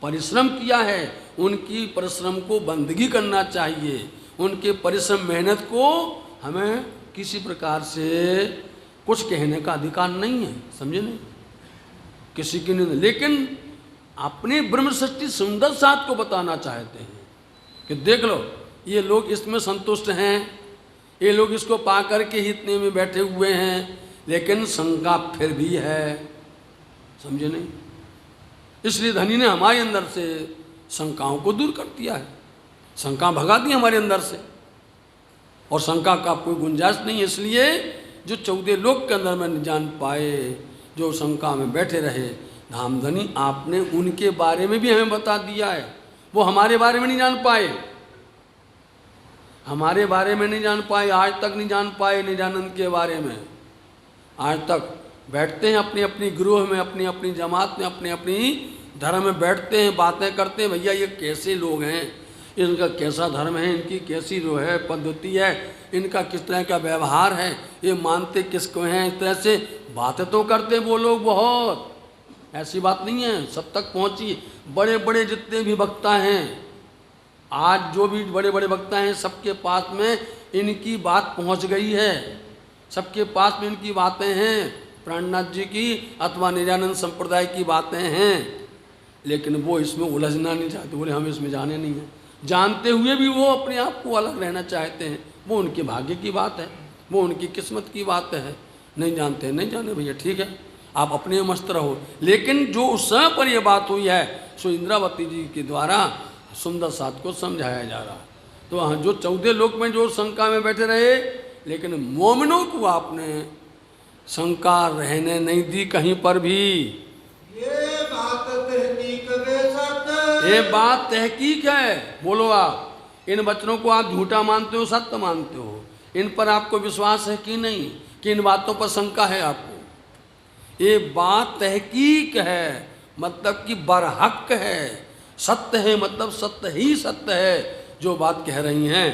परिश्रम किया है। उनकी परिश्रम को बंदगी करना चाहिए। उनके परिश्रम मेहनत को हमें किसी प्रकार से कुछ कहने का अधिकार नहीं है, समझे नहीं? किसी की नहीं, लेकिन अपने ब्रह्म सृष्टि सुंदर साथ को बताना चाहते हैं कि देख लो ये लोग इसमें संतुष्ट हैं, ये लोग इसको पा करके ही इतने में बैठे हुए हैं, लेकिन शंका फिर भी है, समझे नहीं? इसलिए धनी ने हमारे अंदर से शंकाओं को दूर कर दिया है, शंका भगा दी हमारे अंदर से, और शंका का कोई गुंजाइश नहीं है। इसलिए जो 14 लोक के अंदर में नहीं जान पाए, जो शंका में बैठे रहे, धामधनी आपने उनके बारे में भी हमें बता दिया है। वो हमारे बारे में नहीं जान पाए, हमारे बारे में नहीं जान पाए, आज तक नहीं जान पाए निजानंद के बारे में। आज तक बैठते हैं अपनी अपनी गृह में, अपनी अपनी जमात में, अपनी अपनी धर्म में बैठते हैं, बातें करते हैं, भैया ये कैसे लोग हैं, इनका कैसा धर्म है, इनकी कैसी जो है पद्धति है, इनका किस तरह का व्यवहार है, ये मानते किसको हैं, इस तरह से बातें तो करते वो लोग बहुत। ऐसी बात नहीं है, सब तक पहुंची। बड़े बड़े जितने भी वक्ता हैं, आज जो भी बड़े बड़े वक्ता हैं, सबके पास में इनकी बात पहुंच गई है, सबके पास में इनकी बातें हैं, प्राणनाथ जी की अथवा निजानंद संप्रदाय की बातें हैं, लेकिन वो इसमें उलझना नहीं चाहते, बोले हम इसमें जाने नहीं हैं। जानते हुए भी वो अपने आप को अलग रहना चाहते हैं, वो उनके भाग्य की बात है, वो उनकी किस्मत की बात है। नहीं जानते नहीं जाने भैया, ठीक है, आप अपने मस्त रहो। लेकिन जो उस समय पर यह बात हुई है सो इंद्रावती जी के द्वारा सुंदर साथ को समझाया जा रहा। तो हाँ, जो 14 लोक में जो शंका में बैठे रहे, लेकिन मोमिनों को आपने शंका रहने नहीं दी कहीं पर भी। ये बात तहकीक बेशक, ये बात तहकीक है। बोलो आप इन वचनों को आप झूठा मानते हो, सत्य मानते हो? इन पर आपको विश्वास है कि नहीं, कि इन बातों पर शंका है आपको? ये बात तहकीक है, मतलब कि बरहक है, सत्य है, मतलब सत्य ही सत्य है जो बात कह रही हैं।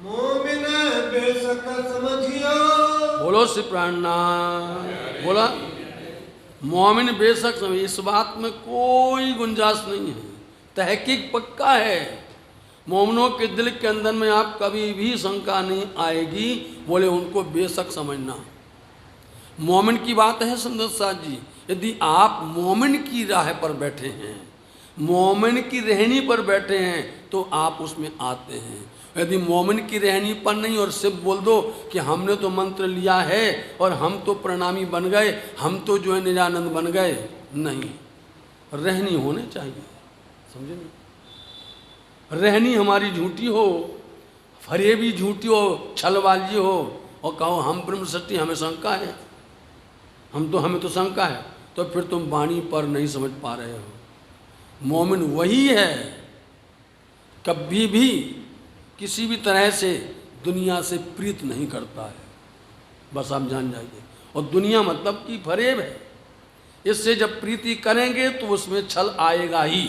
मोमिन बेशक समझियो। बोलो श्री प्राणनाथ, बोला मोमिन बेशक समझिए, इस बात में कोई गुंजाइश नहीं है, तहकीक पक्का है। मोमिनों के दिल के अंदर में आप कभी भी शंका नहीं आएगी, बोले उनको बेशक समझना। मोमिन की बात है सुंदर साथ जी, यदि आप मोमिन की राह पर बैठे हैं, मोमिन की रहनी पर बैठे हैं, तो आप उसमें आते हैं। यदि मोमिन की रहनी पर नहीं और सिर्फ बोल दो कि हमने तो मंत्र लिया है और हम तो प्रणामी बन गए, हम तो जो है निजानंद बन गए, नहीं, रहनी होने चाहिए, समझे नहीं? रहनी हमारी झूठी हो, फरेबी झूठी हो, छलबाजी हो, और कहो हम ब्रह्म सत्य, हमें शंका है, हमें तो शंका है, तो फिर तुम वाणी पर नहीं समझ पा रहे हो। मोमिन वही है कभी भी किसी भी तरह से दुनिया से प्रीत नहीं करता है, बस आप जान जाइए। और दुनिया मतलब कि फरेब है, इससे जब प्रीति करेंगे तो उसमें छल आएगा ही।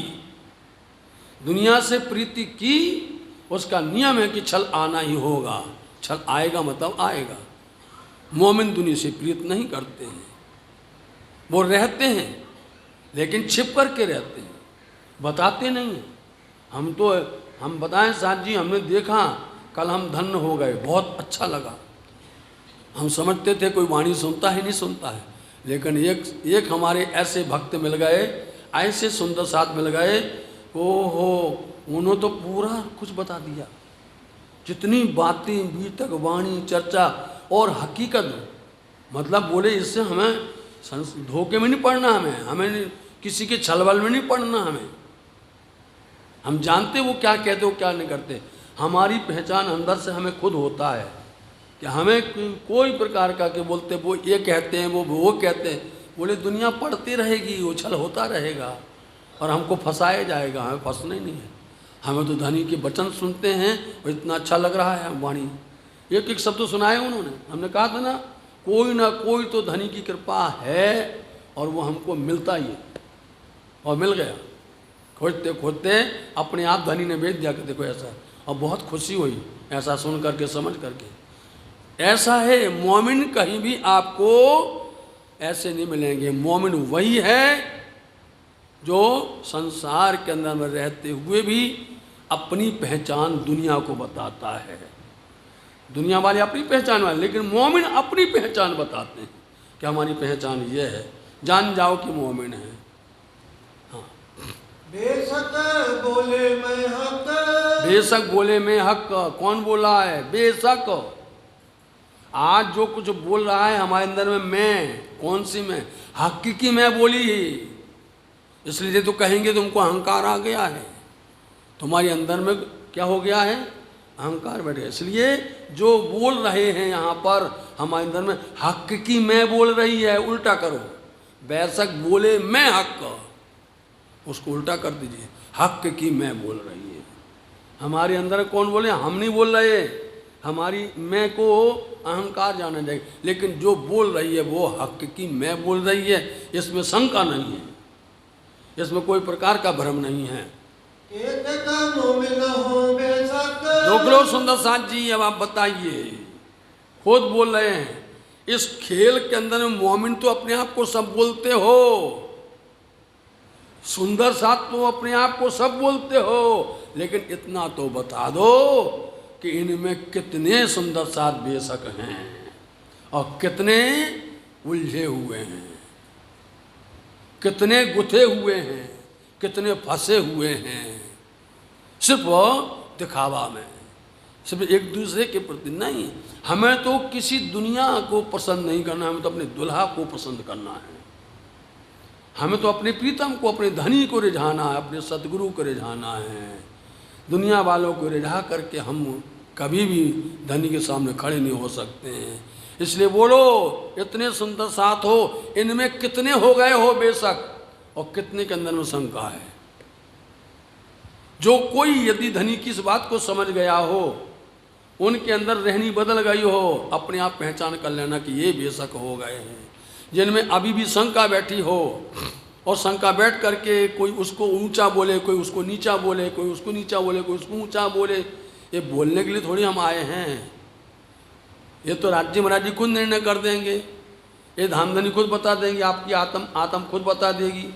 दुनिया से प्रीति की, उसका नियम है कि छल आना ही होगा। छल आएगा मतलब आएगा। मोमिन दुनिया से प्रीत नहीं करते हैं, वो रहते हैं लेकिन छिप करके रहते हैं, बताते नहीं हैं। हम बताएं साहब जी, हमने देखा कल हम धन्य हो गए, बहुत अच्छा लगा। हम समझते थे कोई वाणी सुनता है नहीं सुनता है, लेकिन एक हमारे ऐसे भक्त मिल गए, ऐसे सुंदर साथ मिल गए, ओहो उन्होंने तो पूरा कुछ बता दिया। जितनी बातें बीतक वाणी चर्चा और हकीकत, मतलब बोले इससे हमें धोखे में नहीं पड़ना, हमें किसी के छलबल में नहीं पड़ना। हम जानते वो क्या कहते वो क्या नहीं करते। हमारी पहचान अंदर से हमें खुद होता है कि हमें कोई प्रकार का के बोलते वो ये कहते हैं वो कहते हैं, बोले दुनिया पढ़ती रहेगी, उछल होता रहेगा और हमको फंसाया जाएगा। हमें फंसना ही नहीं है। हमें तो धनी के वचन सुनते हैं और इतना अच्छा लग रहा है वाणी, एक एक शब्द सुनाए उन्होंने। हमने कहा था ना कोई तो धनी की कृपा है और वो हमको मिलता ही है, और मिल गया। खोजते खोजते अपने आप धनी ने भेज दिया कि देखो ऐसा, और बहुत खुशी हुई ऐसा सुन करके समझ करके। ऐसा है मोमिन, कहीं भी आपको ऐसे नहीं मिलेंगे। मोमिन वही है जो संसार के अंदर में रहते हुए भी अपनी पहचान दुनिया को बताता है। दुनिया वाले अपनी पहचान वाले, लेकिन मोमिन अपनी पहचान बताते हैं कि हमारी पहचान ये है, जान जाओ कि मोमिन है। हाँ, बेशक बोले मैं हक, बेशक बोले मैं हक। कौन बोला है? बेशक। आज जो कुछ बोल रहा है हमारे अंदर में, मैं कौन सी मैं? हकीकी मैं बोली ही। इसलिए तो कहेंगे तुमको अहंकार आ गया है, तुम्हारे अंदर में क्या हो गया है? अहंकार बैठ गया। इसलिए जो बोल रहे हैं यहाँ पर हमारे अंदर में, हक की मैं बोल रही है, उल्टा करो। बेशक बोले मैं हक, उसको उल्टा कर दीजिए, हक की मैं बोल रही है। हमारे अंदर कौन बोले? हम नहीं बोल रहे, हमारी मैं को अहंकार जाना जाएगा। लेकिन जो बोल रही है वो हक की मैं बोल रही है, इसमें शंका नहीं है, इसमें कोई प्रकार का भ्रम नहीं है। रोक लो सुंदर साथ जी, अब आप बताइए, खुद बोल रहे हैं इस खेल के अंदर में मोमिन तो अपने आप को सब बोलते हो, सुंदर साथ तो अपने आप को सब बोलते हो, लेकिन इतना तो बता दो कि इनमें कितने सुंदर साथ बेशक हैं और कितने उलझे हुए हैं, कितने गुथे हुए हैं, कितने फंसे हुए हैं सिर्फ दिखावा में, सिर्फ एक दूसरे के प्रति नहीं। हमें तो किसी दुनिया को पसंद नहीं करना, हमें तो अपने दुल्हा को पसंद करना है। हमें तो अपने प्रीतम को, अपने धनी को रिझाना है, अपने सदगुरु को रिझाना है। दुनिया वालों को रिझा करके हम कभी भी धनी के सामने खड़े नहीं हो सकते हैं। इसलिए बोलो इतने सुंदर साथ हो, इनमें कितने हो गए हो बेशक, और कितने के अंदर में शंका है। जो कोई यदि धनी की इस बात को समझ गया हो, उनके अंदर रहनी बदल गई हो, अपने आप पहचान कर लेना कि ये बेशक हो गए हैं। जिनमें अभी भी शंका बैठी हो, और शंका बैठ करके कोई उसको ऊंचा बोले, कोई उसको नीचा बोले, कोई उसको नीचा बोले, कोई उसको ऊंचा बोले, ये बोलने के लिए थोड़ी हम आए हैं। ये तो राज्य महाराज जी खुद निर्णय कर देंगे, ये धामधनी खुद बता देंगे, आपकी आत्म खुद बता देगी।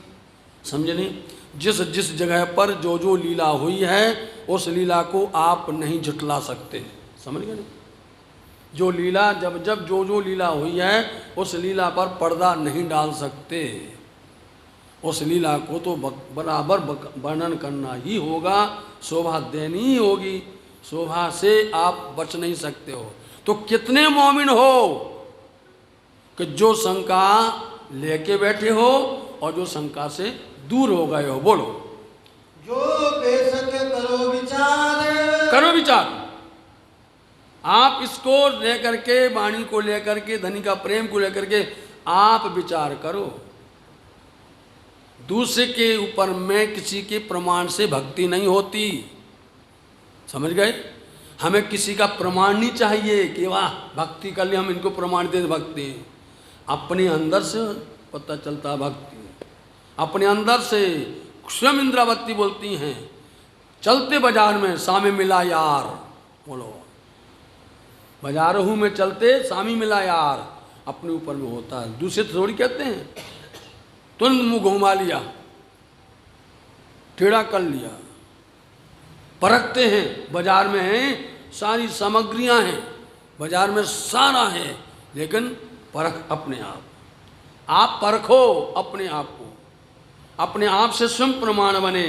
समझे नहीं? जिस जिस जगह पर जो जो लीला हुई है उस लीला को आप नहीं झुटला सकते। समझ गए नहीं? जो लीला जब जब जो जो लीला हुई है उस लीला पर पर्दा नहीं डाल सकते। उस लीला को तो बराबर वर्णन करना ही होगा, शोभा देनी ही होगी, शोभा से आप बच नहीं सकते हो। तो कितने मोमिन हो कि जो शंका लेके बैठे हो और जो शंका से दूर हो गए हो। बोलो जो बेशक करो विचार, करो विचार। आप इसको लेकर के, वाणी को लेकर के, धनी का प्रेम को लेकर के आप विचार करो। दूसरे के ऊपर में किसी के प्रमाण से भक्ति नहीं होती। समझ गए? हमें किसी का प्रमाण नहीं चाहिए कि वाह भक्ति कर लिए हम इनको प्रमाण दे भक्ति। अपने अंदर से पता चलता है भक्ति, अपने अंदर से। स्वयं इंद्रावती बोलती हैं, चलते बाजार में सामी मिला यार, बोलो बाजार हूँ में चलते सामी मिला यार, अपने ऊपर में होता है, दूसरे थोड़ी कहते हैं। तुरंत मुंह घुमा लिया, टेढ़ा कर लिया। परखते हैं, बाजार में हैं सारी सामग्रियां हैं, बाजार में सारा है, लेकिन परख अपने आप परखो अपने आप को, अपने आप से स्वयं प्रमाण बने।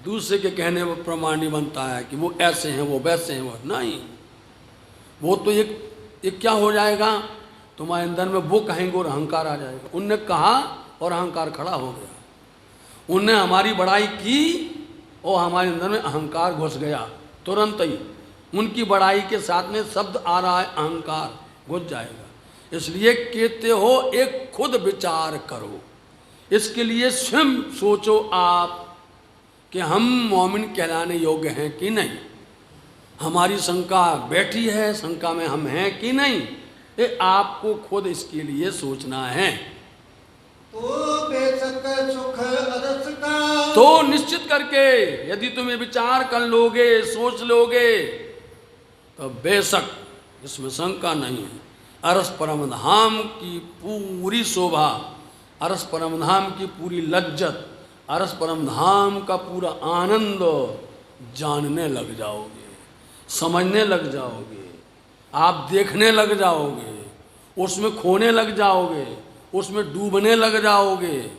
दूसरे के कहने पर प्रमाण नहीं बनता है कि वो ऐसे हैं वो वैसे हैं, वो नहीं। वो तो एक क्या हो जाएगा तुम्हारे अंदर में, वो कहेंगे और अहंकार आ जाएगा। उनने कहा और अहंकार खड़ा हो गया। उनने हमारी बड़ाई की और हमारे अंदर में अहंकार घुस गया तुरंत ही। उनकी बड़ाई के साथ में शब्द आ रहा है, अहंकार घुस जाएगा। इसलिए कहते हो एक खुद विचार करो, इसके लिए स्वयं सोचो आप कि हम मोमिन कहलाने योग्य हैं कि नहीं। हमारी शंका बैठी है, शंका में हम हैं कि नहीं, ये आपको खुद इसके लिए सोचना है। तो बेशक सुख अरस का, तो निश्चित करके यदि तुम ये विचार कर लोगे, सोच लोगे, तो बेशक इसमें शंका नहीं है। अरस परम धाम की पूरी शोभा, अरस परम धाम की पूरी लज्जत, अरस परम धाम का पूरा आनंद जानने लग जाओगे, समझने लग जाओगे, आप देखने लग जाओगे, उसमें खोने लग जाओगे, उसमें डूबने लग जाओगे।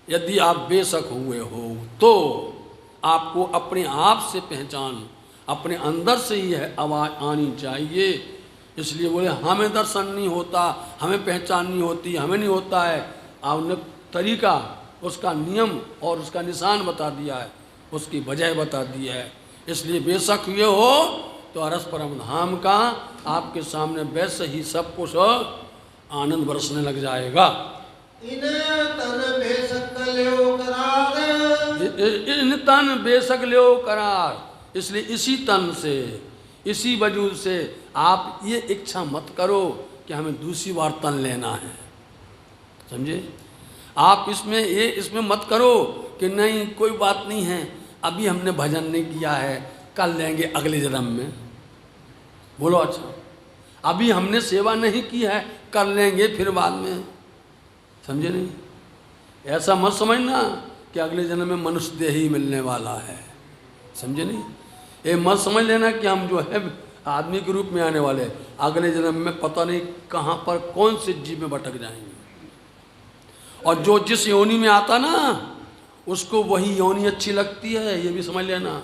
यदि आप बेशक हुए हो तो आपको अपने आप से पहचान, अपने अंदर से ही है आवाज़ आनी चाहिए। इसलिए बोले हमें दर्शन नहीं होता, हमें पहचान नहीं होती, हमें नहीं होता है। आपने तरीका, उसका नियम और उसका निशान बता दिया है, उसकी वजह बता दी है। इसलिए बेशक हुए हो तो अरस परम धाम का आपके सामने वैसे ही सब कुछ आनंद बरसने लग जाएगा। इन तन बेशक ल्यो करार, इन तन बेशक ल्यो करार। इसलिए इसी तन से, इसी वजूद से आप ये इच्छा मत करो कि हमें दूसरी बार तन लेना है। समझे? आप इसमें मत करो कि नहीं कोई बात नहीं है, अभी हमने भजन नहीं किया है, कर लेंगे अगले जन्म में। बोलो अच्छा, अभी हमने सेवा नहीं की है, कर लेंगे फिर बाद में। समझे नहीं? ऐसा मत समझना कि अगले जन्म में मनुष्य देह ही मिलने वाला है। समझे नहीं? ये मत समझ लेना कि हम जो है आदमी के रूप में आने वाले, अगले जन्म में पता नहीं कहाँ पर कौन से जीव में भटक जाएंगे। और जो जिस योनि में आता ना, उसको वही योनि अच्छी लगती है, ये भी समझ लेना।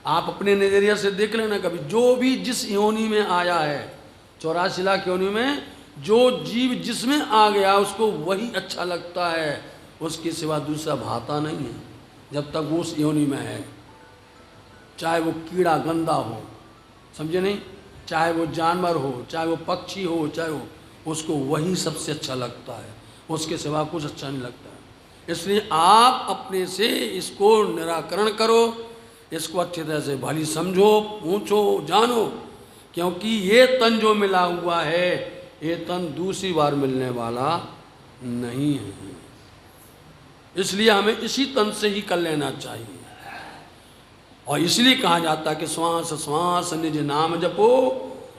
आप अपने नज़रिया से देख लेना कभी, जो भी जिस योनि में आया है, 84 लाख योनि में जो जीव जिसमें आ गया उसको वही अच्छा लगता है, उसके सिवा दूसरा भाता नहीं है जब तक वो उस योनि में है। चाहे वो कीड़ा गंदा हो, समझे नहीं, चाहे वो जानवर हो, चाहे वो पक्षी हो, चाहे वो, उसको वही सबसे अच्छा लगता है, उसके सिवा कुछ अच्छा नहीं लगता है। इसलिए आप अपने से इसको निराकरण करो, इसको अच्छी तरह से भली समझो, पूछो, जानो, क्योंकि ये तन जो मिला हुआ है, ये तन दूसरी बार मिलने वाला नहीं है। इसलिए हमें इसी तन से ही कर लेना चाहिए। और इसलिए कहा जाता है कि श्वास श्वास निज नाम जपो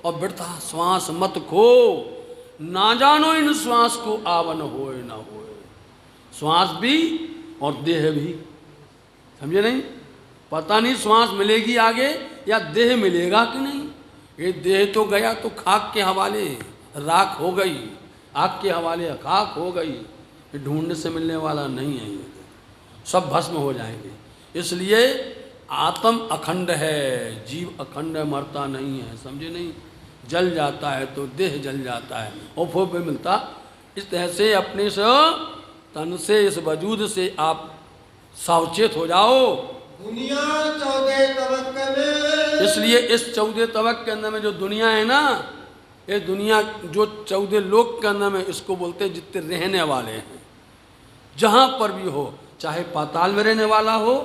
और वृथा श्वास मत खो, ना जानो इन श्वास को आवन होए ना होए। श्वास भी और देह भी, समझे नहीं? पता नहीं श्वास मिलेगी आगे या देह मिलेगा कि नहीं। ये देह तो गया तो खाक के हवाले राख हो गई, आग के हवाले खाक हो गई, ये ढूंढने से मिलने वाला नहीं है, ये सब भस्म हो जाएंगे। इसलिए आत्म अखंड है, जीव अखंड है, मरता नहीं है। समझे नहीं? जल जाता है तो देह जल जाता है और फिर भी मिलता। इस तरह से अपने से तन से, इस वजूद से आप सावचेत हो जाओ। दुनिया 14 तबक में, इसलिए इस 14 तबक के अंदर में जो दुनिया है ना, ये दुनिया जो 14 लोक के अंदर में, इसको बोलते हैं जितने रहने वाले हैं। जहाँ पर भी हो, चाहे पाताल में रहने वाला हो,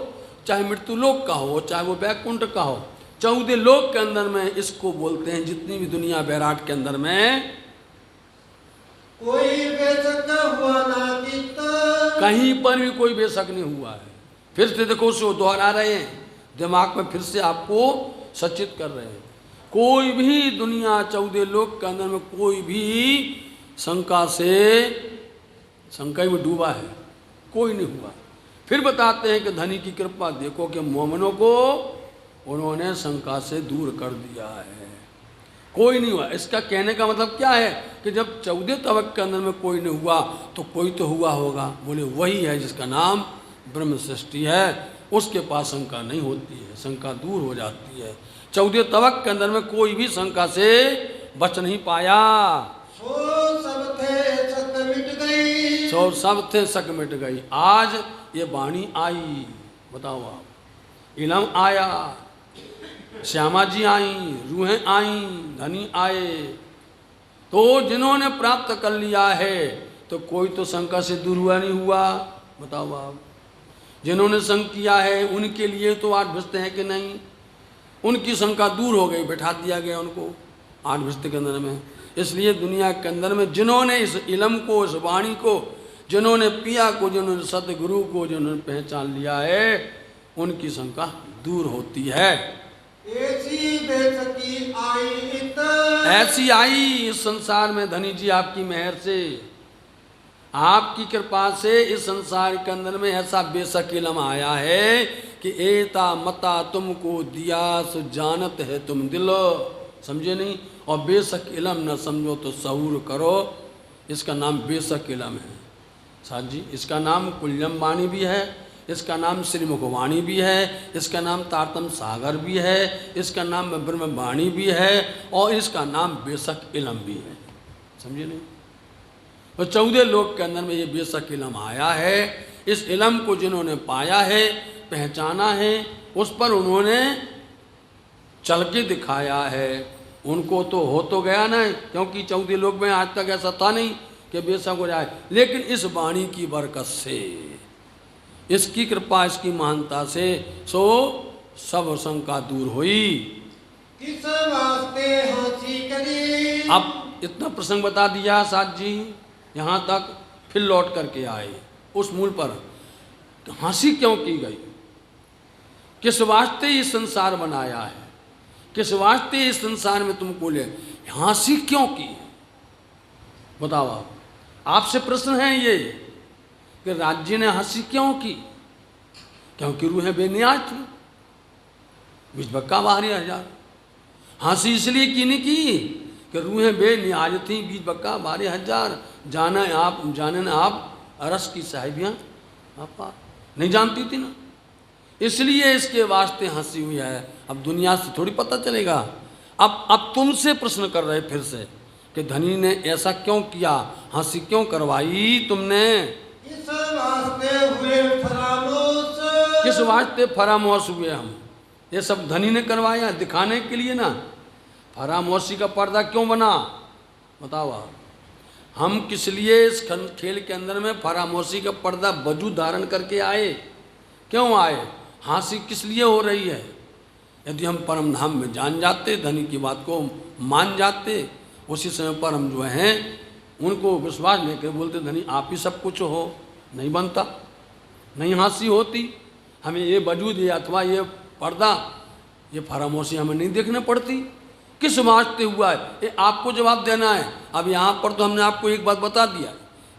चाहे मृत्यु लोक का हो, चाहे वो वैकुंठ का हो, 14 लोक के अंदर में इसको बोलते हैं। जितनी भी दुनिया बैराट के अंदर में कोई बेशक हुआ ना कित, कहीं पर भी कोई बेशक नहीं हुआ है। फिर से देखो, उसको दोहरा रहे हैं, दिमाग में फिर से आपको सचेत कर रहे हैं। कोई भी दुनिया 14 लोक के अंदर में कोई भी शंका में डूबा है, कोई नहीं हुआ। फिर बताते हैं कि धनी की कृपा देखो कि मोमिनों को उन्होंने शंका से दूर कर दिया है, कोई नहीं हुआ। इसका कहने का मतलब क्या है कि जब 14 तबक के अंदर में कोई नहीं हुआ तो कोई तो हुआ होगा। बोले वही है जिसका नाम ब्रह्म सृष्टि है, उसके पास शंका नहीं होती है, शंका दूर हो जाती है। 14 तबक के अंदर में कोई भी शंका से बच नहीं पाया। सो सब थे शक मिट गई, सब थे शक मिट गई। आज ये वाणी आई, बताओ आप, इलम आया, श्यामा जी आई, रूहें आई, धनी आए, तो जिन्होंने प्राप्त कर लिया है तो कोई तो शंका से दूर हुआ नहीं हुआ। बताओ आप, जिन्होंने शंक किया है उनके लिए तो 8 भिस्ते हैं कि नहीं, उनकी शंका दूर हो गई, बैठा दिया गया उनको 8 भिस्ते के अंदर में। इसलिए दुनिया के अंदर में जिन्होंने इस इलम को, इस वाणी को, जिन्होंने पिया को, जिन्होंने सतगुरु को जिन्होंने पहचान लिया है, उनकी शंका दूर होती है। ऐसी बेशकी आई इत, ऐसी आई इस संसार में धनी जी आपकी मेहर से, आपकी कृपा से इस संसार के अंदर में ऐसा बेशक इलम आया है कि एता मता तुमको दिया सो जानत है तुम दिलो, समझे नहीं। और बेशक इलम न समझो तो सहूर करो, इसका नाम बेशक इलम है साहब जी। इसका नाम कुल्यम वाणी भी है, इसका नाम श्रीमुखवाणी भी है, इसका नाम तारतम सागर भी है, इसका नाम ब्रह्मवाणी भी है, और इसका नाम बेशक इलम भी है, समझे नहीं। तो 14 लोक के अंदर में ये बेशक इलम आया है। इस इलम को जिन्होंने पाया है, पहचाना है, उस पर उन्होंने चल के दिखाया है, उनको तो हो तो गया ना, क्योंकि 14 लोक में आज तक ऐसा था नहीं कि बेशक हो जाए। लेकिन इस वाणी की बरकत से, इसकी कृपा, इसकी महानता से सो सब शंका दूर हुई। किस वास्ते हंसी करी, अब इतना प्रसंग बता दिया साथ जी, यहाँ तक फिर लौट करके आए उस मूल पर। हंसी क्यों की गई, किस वास्ते ये संसार बनाया है, किस वास्ते इस संसार में तुमको ले हंसी क्यों की, बताओ आप। आपसे प्रश्न है ये कि राज्य ने हंसी क्यों की, क्योंकि रूहें बेनियाज थी, बीच बक्का 12,000। हंसी इसलिए की नहीं की कि रूहें बेनियाज थी, बीच बक्का 12,000। जाने ना आप अरस की साहिबियाँ आप नहीं जानती थी ना, इसलिए इसके वास्ते हंसी हुई है। अब दुनिया से थोड़ी पता चलेगा। अब तुमसे प्रश्न कर रहे फिर से कि धनी ने ऐसा क्यों किया, हंसी क्यों करवाई तुमने, किस वास्ते हुए फरामोश, किस वास्ते फरामोश हुए हम। ये सब धनी ने करवाया दिखाने के लिए ना। फरामोशी का पर्दा क्यों बना, बताओ आप। हम किस लिए इस खेल के अंदर में फरामोशी का पर्दा वजूद धारण करके आए, क्यों आए, हंसी किस लिए हो रही है। यदि हम परम धाम में जान जाते, धनी की बात को मान जाते, उसी समय पर हम जो हैं उनको विश्वास लेकर बोलते धनी आप ही सब कुछ हो, नहीं बनता, नहीं हंसी होती, हमें ये वजूद ये अथवा ये पर्दा ये फरामोशी हमें नहीं देखने पड़ती। किस वास्ते हुआ है ये आपको जवाब देना है। अब यहाँ पर तो हमने आपको एक बात बता दिया,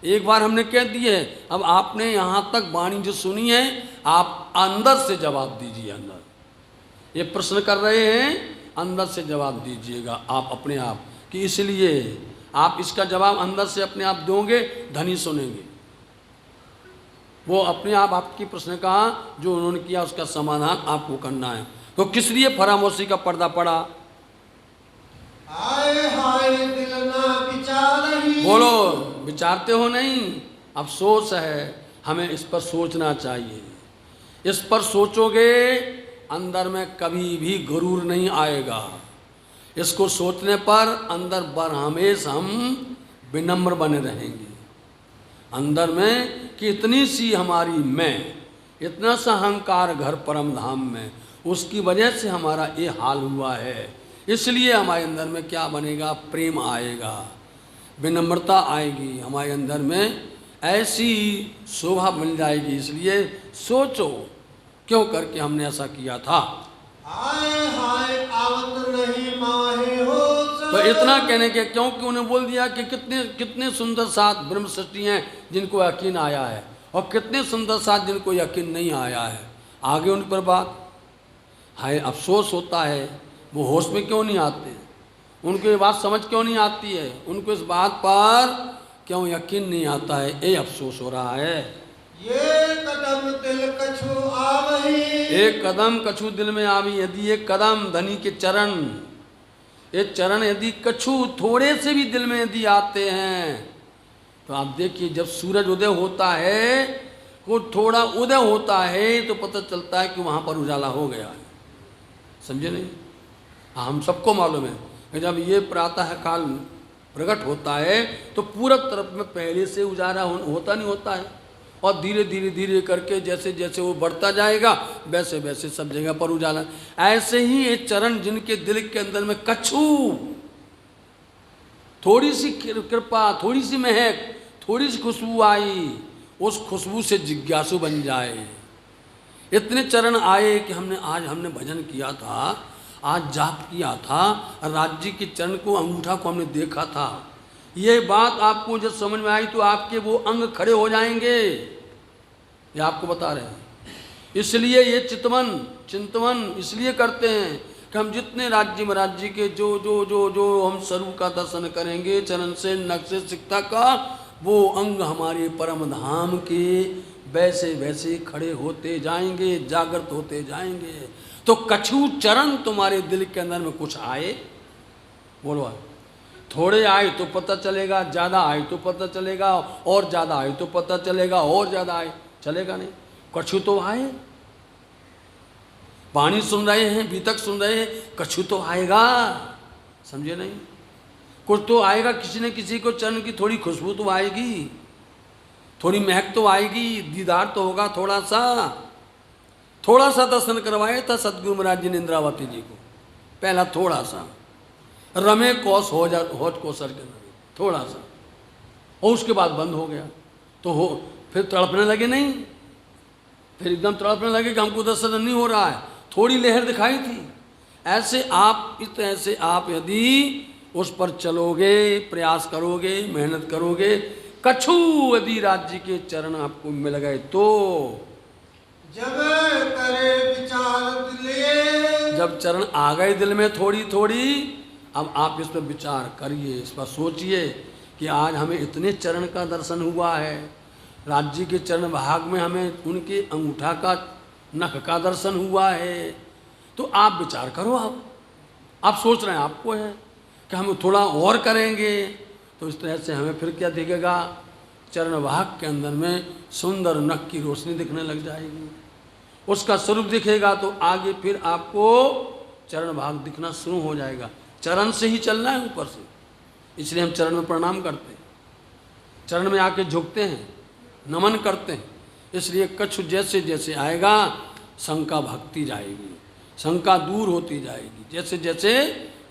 एक बार हमने कह दी है, अब आपने यहाँ तक वाणी जो सुनी है आप अंदर से जवाब दीजिए। अंदर ये प्रश्न कर रहे हैं, अंदर से जवाब दीजिएगा आप अपने आप कि इसलिए आप इसका जवाब अंदर से अपने आप दोगे, धनी सुनेंगे। वो अपने आप आपकी प्रश्न का जो उन्होंने किया उसका समाधान आपको करना है। तो किस लिए फरामोशी का पर्दा पड़ा, हाय हाय दिल ना विचार ही, बोलो विचारते हो नहीं, अफसोस है, हमें इस पर सोचना चाहिए। इस पर सोचोगे अंदर में कभी भी गुरूर नहीं आएगा। इसको सोचने पर अंदर बर हमेश हम विनम्र बने रहेंगे। अंदर में कि इतनी सी हमारी मैं, इतना सा अहंकार घर परम धाम में, उसकी वजह से हमारा ये हाल हुआ है। इसलिए हमारे अंदर में क्या बनेगा, प्रेम आएगा, विनम्रता आएगी, हमारे अंदर में ऐसी शोभा बन जाएगी। इसलिए सोचो क्यों करके हमने ऐसा किया था। हाय हाय आवत नहीं माहे हो तो इतना कहने के क्योंकि उन्हें बोल दिया कि कितने कितने सुंदर सात ब्रह्म सृष्टि हैं जिनको यकीन आया है, और कितने सुंदर साथ जिनको यकीन नहीं आया है। आगे उन पर बात है, अफसोस होता है वो होश में क्यों नहीं आते, उनको ये बात समझ क्यों नहीं आती है, उनको इस बात पर क्यों यकीन नहीं आता है, ये अफसोस हो रहा है। ये कदम दिल कछु आवही, एक कदम कछु दिल में आवी, यदि एक कदम धनी के चरण, ये चरण यदि कछु थोड़े से भी दिल में यदि आते हैं, तो आप देखिए जब सूरज उदय होता है, वो थोड़ा उदय होता है तो पता चलता है कि वहाँ पर उजाला हो गया है। समझे नहीं? हम सबको मालूम है कि जब ये प्रातः काल प्रकट होता है तो पूरब तरफ में पहले से उजाला होता नहीं होता है, और धीरे धीरे धीरे करके जैसे जैसे वो बढ़ता जाएगा वैसे वैसे सब जगह पर उजाला। ऐसे ही ये चरण जिनके दिल के अंदर में कछु थोड़ी सी कृपा, थोड़ी सी महक, थोड़ी सी खुशबू आई, उस खुशबू से जिज्ञासु बन जाए। इतने चरण आए कि हमने भजन किया था, आज जाप किया था, राज्य के चरण को, अंगूठा को हमने देखा था। ये बात आपको जब समझ में आई तो आपके वो अंग खड़े हो जाएंगे, ये आपको बता रहे हैं। इसलिए ये चिंतवन इसलिए करते हैं कि हम जितने राज्य में राज्य के जो जो जो जो हम स्वरूप का दर्शन करेंगे चरण से, नख से, सिकता का, वो अंग हमारे परम धाम के वैसे वैसे खड़े होते जाएंगे, जागृत होते जाएंगे। तो कछु चरण तुम्हारे दिल के अंदर में कुछ आए, बोलो थोड़े आए तो पता चलेगा, ज़्यादा आए तो पता चलेगा, और ज़्यादा आए तो पता चलेगा, और ज़्यादा आए चलेगा नहीं। कछु तो आए, पानी सुन रहे हैं, बीतक सुन रहे हैं, कछु तो आएगा, समझे नहीं? कुछ तो आएगा, किसी न किसी को चरण की थोड़ी खुशबू तो आएगी, थोड़ी महक तो आएगी, दीदार तो होगा, थोड़ा सा दर्शन करवाए था सतगुरु महाराज जी ने इंद्रावती जी को, पहला थोड़ा सा रमे कोस हो कोसर के नदी, थोड़ा सा, और उसके बाद बंद हो गया। तो हो फिर तड़पने लगे नहीं, फिर एकदम तड़पने लगे कि हमको दर्शन नहीं हो रहा है, थोड़ी लहर दिखाई थी। ऐसे आप इस तरह से आप यदि उस पर चलोगे, प्रयास करोगे, मेहनत करोगे, कछु यदि राज्य के चरण आपको मिल गए तो जब करे विचार दिले, जब चरण आ गए दिल में थोड़ी थोड़ी, अब आप इस पर विचार करिए, इस पर सोचिए कि आज हमें इतने चरण का दर्शन हुआ है, राज्य के चरण भाग में हमें उनके अंगूठा का, नख का दर्शन हुआ है। तो आप विचार करो, आप सोच रहे हैं आपको है कि हम थोड़ा और करेंगे तो इस तरह से हमें फिर क्या दिखेगा, चरण भाग के अंदर में सुंदर नख की रोशनी दिखने लग जाएगी, उसका स्वरूप दिखेगा, तो आगे फिर आपको चरण भाग दिखना शुरू हो जाएगा। चरण से ही चलना है ऊपर से, इसलिए हम चरण में प्रणाम करते हैं, चरण में आके झुकते हैं, नमन करते हैं। इसलिए कछु जैसे जैसे आएगा शंका भक्ति जाएगी, शंका दूर होती जाएगी, जैसे जैसे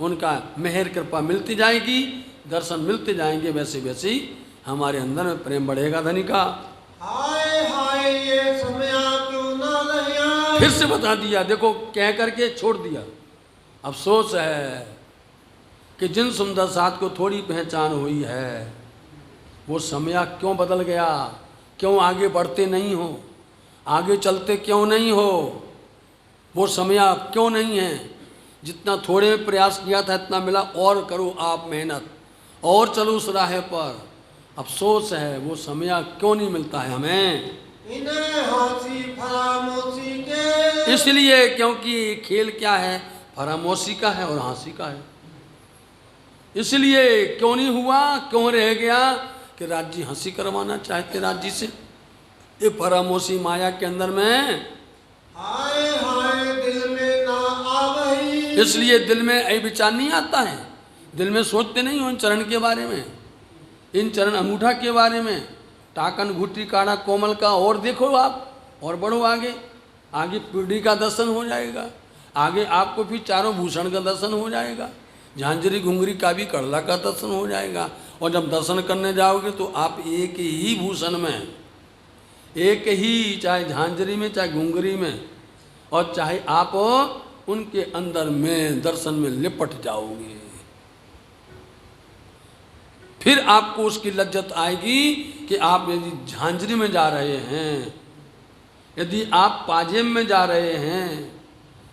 उनका मेहर कृपा मिलती जाएगी, दर्शन मिलते जाएंगे, वैसे वैसे ही हमारे अंदर में प्रेम बढ़ेगा। धनी का हाय हाय ये समय क्यों ना रहिया, फिर से बता दिया, देखो कह करके छोड़ दिया। अफसोस है कि जिन सुंदर साथ को थोड़ी पहचान हुई है वो समय क्यों बदल गया, क्यों आगे बढ़ते नहीं हो, आगे चलते क्यों नहीं हो, वो समय क्यों नहीं है। जितना थोड़े में प्रयास किया था इतना मिला, और करो आप मेहनत, और चलो उस राह पर। अफसोस है वो समय क्यों नहीं मिलता है हमें, इन्हें हंसी फरामोशी के, इसलिए क्योंकि खेल क्या है, फरामोशी का है और हंसी का है। इसलिए क्यों नहीं हुआ, क्यों रह गया कि राज्य हंसी करवाना चाहते राज्य से, ये फरामोशी माया के अंदर में हाय हाय दिल में ना आवही, इसलिए दिल में ऐ विचार नहीं आता है, दिल में सोचते नहीं हो इन चरण के बारे में, इन चरण अंगूठा के बारे में, टाकन घुटी काड़ा कोमल का और देखो आप, और बढ़ो आगे, आगे पीढ़ी का दर्शन हो जाएगा, आगे आपको फिर चारों भूषण का दर्शन हो जाएगा, झांझरी घुंगरी का भी कड़ला का दर्शन हो जाएगा। और जब दर्शन करने जाओगे तो आप एक ही भूषण में, एक ही, चाहे झांझरी में चाहे घुंगरी में, और चाहे आप उनके अंदर में दर्शन में लिपट जाओगे। फिर आपको उसकी लज्जत आएगी कि आप यदि झांझरी में जा रहे हैं, यदि आप पाजेब में जा रहे हैं,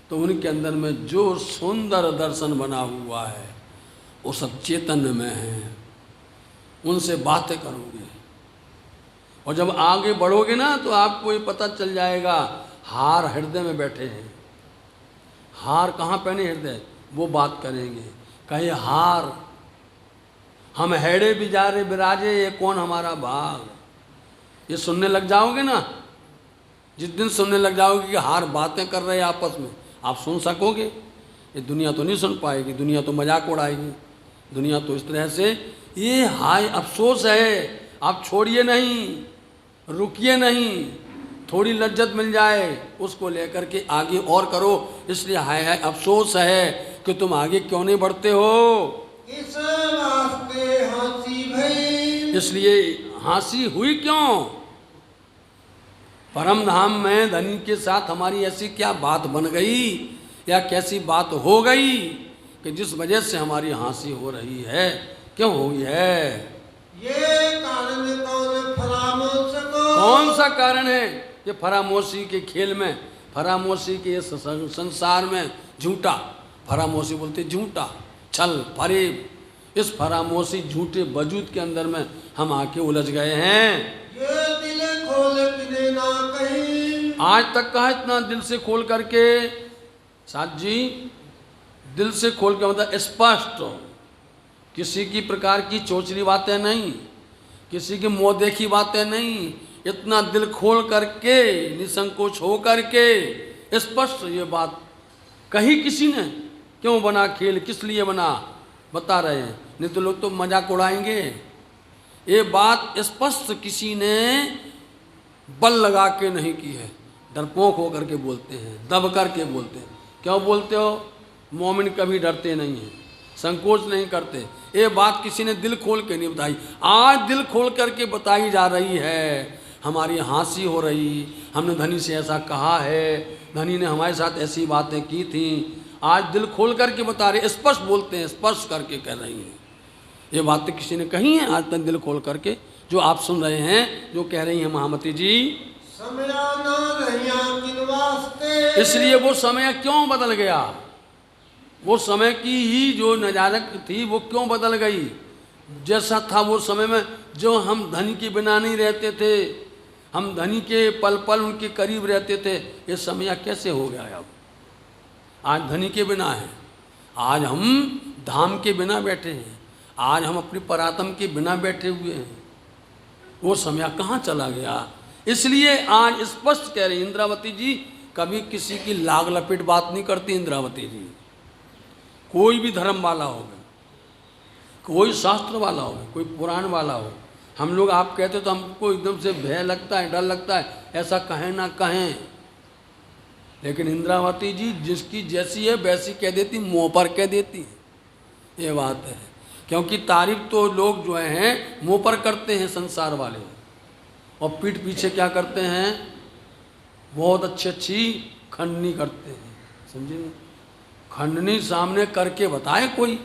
तो उनके अंदर में जो सुंदर दर्शन बना हुआ है वो सब चैतन्य में है, उनसे बातें करोगे। और जब आगे बढ़ोगे ना तो आपको ये पता चल जाएगा हार हृदय में बैठे हैं। हार कहाँ पहने हृदय, वो बात करेंगे। कहे हार हम हैड़े बिजारे बिराजे, ये कौन हमारा भाग। ये सुनने लग जाओगे ना, जिस दिन सुनने लग जाओगे कि हार बातें कर रहे हैं आपस में, आप सुन सकोगे। ये दुनिया तो नहीं सुन पाएगी, दुनिया तो मजाक उड़ाएगी, दुनिया तो इस तरह से। ये हाय अफसोस है, आप छोड़िए नहीं, रुकिए नहीं, थोड़ी लज्जत मिल जाए उसको लेकर के आगे और करो। इसलिए हाय हाय अफसोस है कि तुम आगे क्यों नहीं बढ़ते हो। इस वास्ते हंसी भई, इसलिए हंसी हुई क्यों। परम धाम में धनी के साथ हमारी ऐसी क्या बात बन गई या कैसी बात हो गई कि जिस वजह से हमारी हंसी हो रही है, क्यों हुई है। ये कारण कौन फरामोश को, कौन सा कारण है कि फरामोशी के खेल में, फरामोशी के इस संसार में झूठा, फरामोशी बोलते झूठा, छल फरेब, इस फरामोशी झूठे वजूद के अंदर में हम आके उलझ गए हैं। ये दिल खोल किने ना कहीं, आज तक कहा इतना दिल से खोल करके, साथ जी दिल से खोल के मतलब स्पष्ट, किसी की प्रकार की चोचली बातें नहीं, किसी की मुँह देखी बातें नहीं, इतना दिल खोल करके निसंकोच हो करके स्पष्ट ये बात कही किसी ने। क्यों बना खेल, किस लिए बना, बता रहे हैं, नहीं तो लोग तो मजाक उड़ाएंगे। ये बात स्पष्ट किसी ने बल लगा के नहीं की है, डरपोक होकर के बोलते हैं, दब करके बोलते हैं। क्यों बोलते हो, मोमिन कभी डरते नहीं हैं, संकोच नहीं करते। ये बात किसी ने दिल खोल के नहीं बताई, आज दिल खोल करके बताई जा रही है। हमारी हंसी हो रही, हमने धनी से ऐसा कहा है, धनी ने हमारे साथ ऐसी बातें की थी, आज दिल खोल करके बता रहे, स्पष्ट बोलते हैं, स्पष्ट करके कह रही हैं। ये बातें किसी ने कही हैं आज तक दिल खोल करके, जो आप सुन रहे हैं, जो कह रही हैं महामती जी। समय ना रहिया किन वास्ते, इसलिए वो समय क्यों बदल गया, वो समय की ही जो नजारत थी वो क्यों बदल गई। जैसा था वो समय में, जो हम धनी के बिना नहीं रहते थे, हम धनी के पल पल उनके करीब रहते थे, ये समय कैसे हो गया अब। आज धनी के बिना है, आज हम धाम के बिना बैठे हैं, आज हम अपनी परात्म के बिना बैठे हुए हैं, वो समय कहाँ चला गया। इसलिए आज स्पष्ट कह रही इंद्रावती जी, कभी किसी की लाग लपेट बात नहीं करती इंद्रावती जी। कोई भी धर्म वाला होगा, कोई शास्त्र वाला होगा, कोई पुराण वाला हो, हम लोग आप कहते तो हमको एकदम से भय लगता है, डर लगता है, ऐसा कहें ना कहें। लेकिन इंद्रावती जी जिसकी जैसी है वैसी कह देती, मुँह पर कह देती है। ये बात है, क्योंकि तारीफ तो लोग जो हैं मुँह पर करते हैं संसार वाले, और पीठ पीछे क्या करते हैं, बहुत अच्छी खंडनी करते हैं। समझे नहीं, खंडनी सामने करके बताए कोई,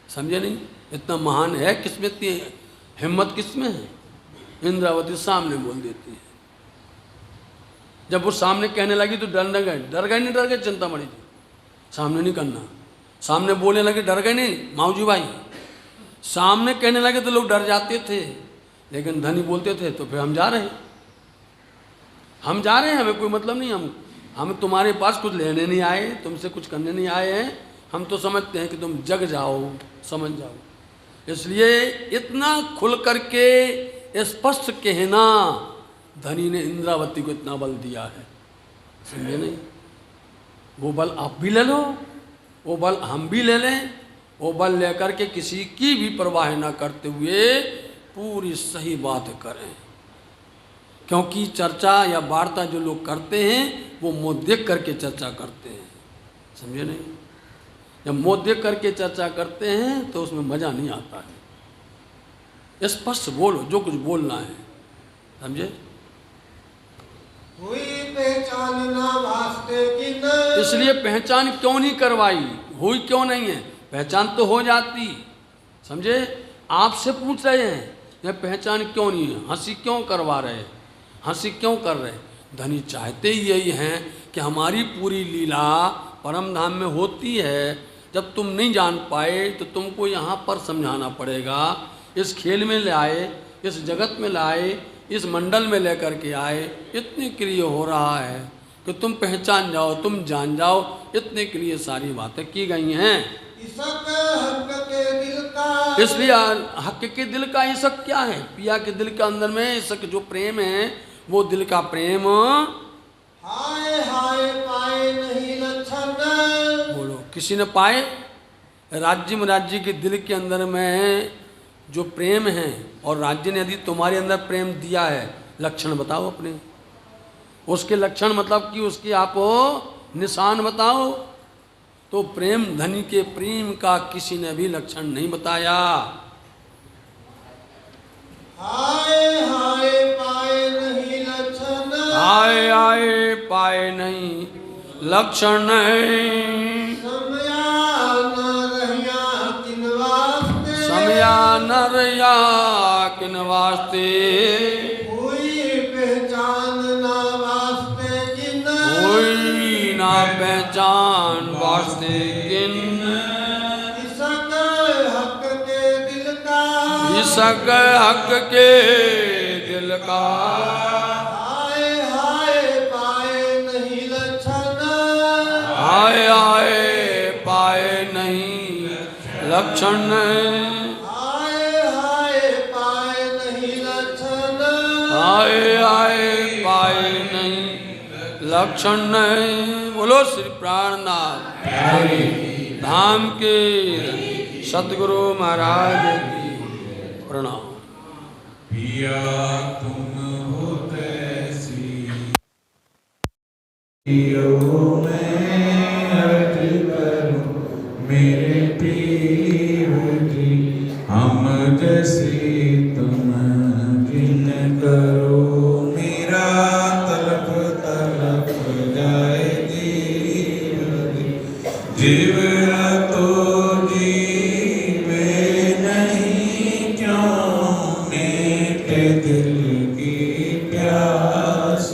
समझे नहीं, इतना महान है किसमें, इतनी हिम्मत किसमें है। इंद्रावती सामने बोल देती है। जब वो सामने कहने लगी तो डर गए, नहीं डर गए चिंतामणि जी, सामने नहीं करना। सामने बोलने लगे डर गए नहीं माऊजी भाई, सामने कहने लगे तो लोग डर जाते थे, लेकिन धनी बोलते थे तो फिर हम जा रहे हैं, हम जा रहे हैं, हमें कोई मतलब नहीं, हम तुम्हारे पास कुछ लेने नहीं आए, तुमसे कुछ करने नहीं आए हैं, हम तो समझते हैं कि तुम जग जाओ, समझ जाओ। इसलिए इतना खुल करके स्पष्ट कहना, धनी ने इंद्रावती को इतना बल दिया है, समझे नहीं। वो बल आप भी ले लो, वो बल हम भी ले लें, वो बल लेकर के किसी की भी परवाह ना करते हुए पूरी सही बात करें। क्योंकि चर्चा या वार्ता जो लोग करते हैं वो मुँह देख करके चर्चा करते हैं, समझे नहीं? जब मुँह देख करके चर्चा करते हैं तो उसमें मज़ा नहीं आता है। स्पष्ट बोलो जो कुछ बोलना है, समझे? हुई पहचान ना वास्ते की न, इसलिए पहचान क्यों नहीं करवाई, हुई क्यों नहीं है? पहचान तो हो जाती, समझे? आपसे पूछ रहे हैं यह पहचान क्यों नहीं है, हंसी क्यों करवा रहे, हंसी क्यों कर रहे? धनी चाहते ही यही हैं कि हमारी पूरी लीला परम धाम में होती है। जब तुम नहीं जान पाए तो तुमको यहाँ पर समझाना पड़ेगा। इस खेल में लाए, इस जगत में लाए, इस मंडल में लेकर के आए, इतने के लिए हो रहा है कि तुम पहचान जाओ, तुम जान जाओ, इतने के लिए सारी बातें की गई हैं। इसक हक के दिल का, इसलिए हक के दिल का इसक क्या है? पिया के दिल के अंदर में इसक जो प्रेम है वो दिल का प्रेम। हाय हाय पाए नहीं लक्षण, बोलो किसी ने पाए? राज्य में राज्य के दिल के अंदर में जो प्रेम है और राज्य ने यदि तुम्हारे अंदर प्रेम दिया है, लक्षण बताओ अपने, उसके लक्षण मतलब कि उसके आप निशान बताओ। तो प्रेम धनी के प्रेम का किसी ने भी लक्षण नहीं बताया। हाय हाय पाए नहीं लक्षण, आए आए पाए नहीं लक्षण नहीं, समया न रहिया किन वास्ते, समया न रया किन वास्ते, हुई पहचान ना वास्ते किन, कोई ना पहचान वास्ते किन, इसक हक के दिल का, इसक हक के दिल का। हाय हाय पाए नहीं लक्षण, आए आए पाए नहीं लक्षण नहीं, हाय हाय पाए नहीं लक्षण, आए आए पाए नहीं लक्षण नहीं। बोलो श्री प्राणनाथ धाम के सद्गुरु महाराज की प्रणाम। पिया तुम हो तैसी, पियो मैं अर्ज करूं मेरे पीर जी, हम जैसे तुम जिन करो, मेरा तलप तलप जाए जीव जी, जीव तो जीवे नहीं क्यों, मेरे दिल की प्यास,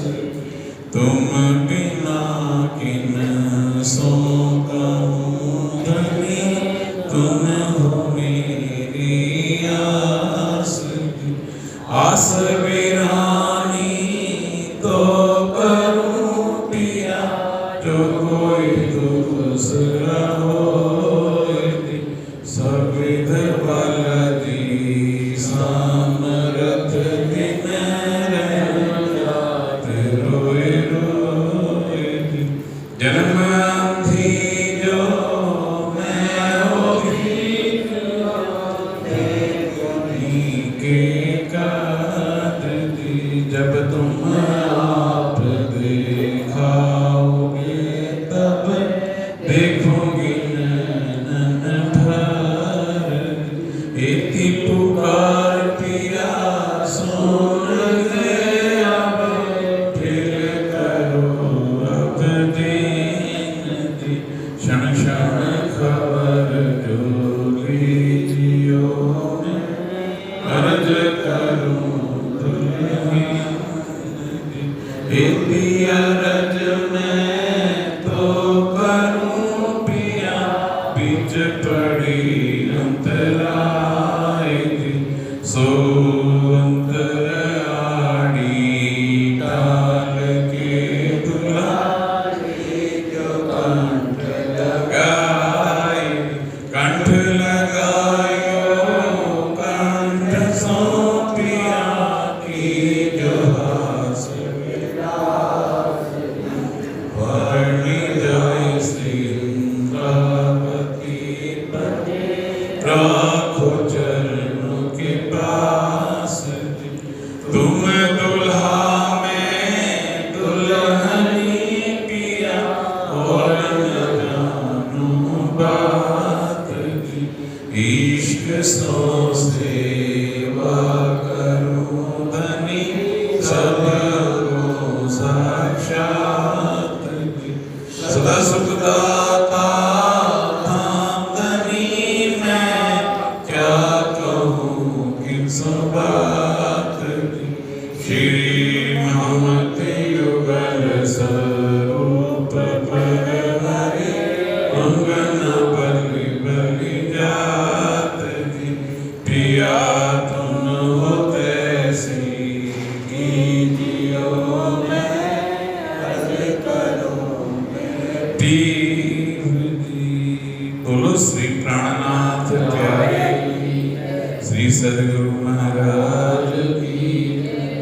तुम बिना किन सो कहूं धनी, तुम हो मेरी आस, आस वीरानी तो करूं पिया, जो कोई दुख सुरा होए, सविध बल दी सामरथ दिन रात रोए रोए, जन्म अंधी जो मैं होगी, के काट दी, जब तुम आप देखाओगे तब देखोगी नैनन भर, इति पुकार पिया सुन ले अब, फिर करो अब दीन दी, क्षण क्षण खबर जो लीजियो मैं, अर्ज करूं दुल्हन दी, इति अरज मैं तो करूं पिया, बीच पड़ी अंतराए सो सेवा करूं धनी सबको साक्षात सदा सुख दाता धाम धनी मैं क्या कहूँ किसो बात श्री महमति युगल स्वरूप पर हरि अंगन बलि बलि जात जी पिया तुम हो तैसी कीजियो मैं हरि करूं पीर जी। बोलो श्री प्राणनाथ प्यारे श्री सद्गुरु महाराज की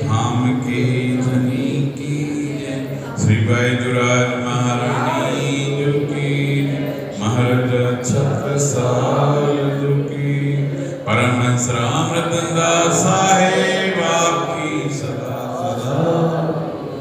धाम के धनी की जय। श्री बैजुराज महारानी जो की महाराज छत्रसाल जो की परमहंस राम रतन दास साहेब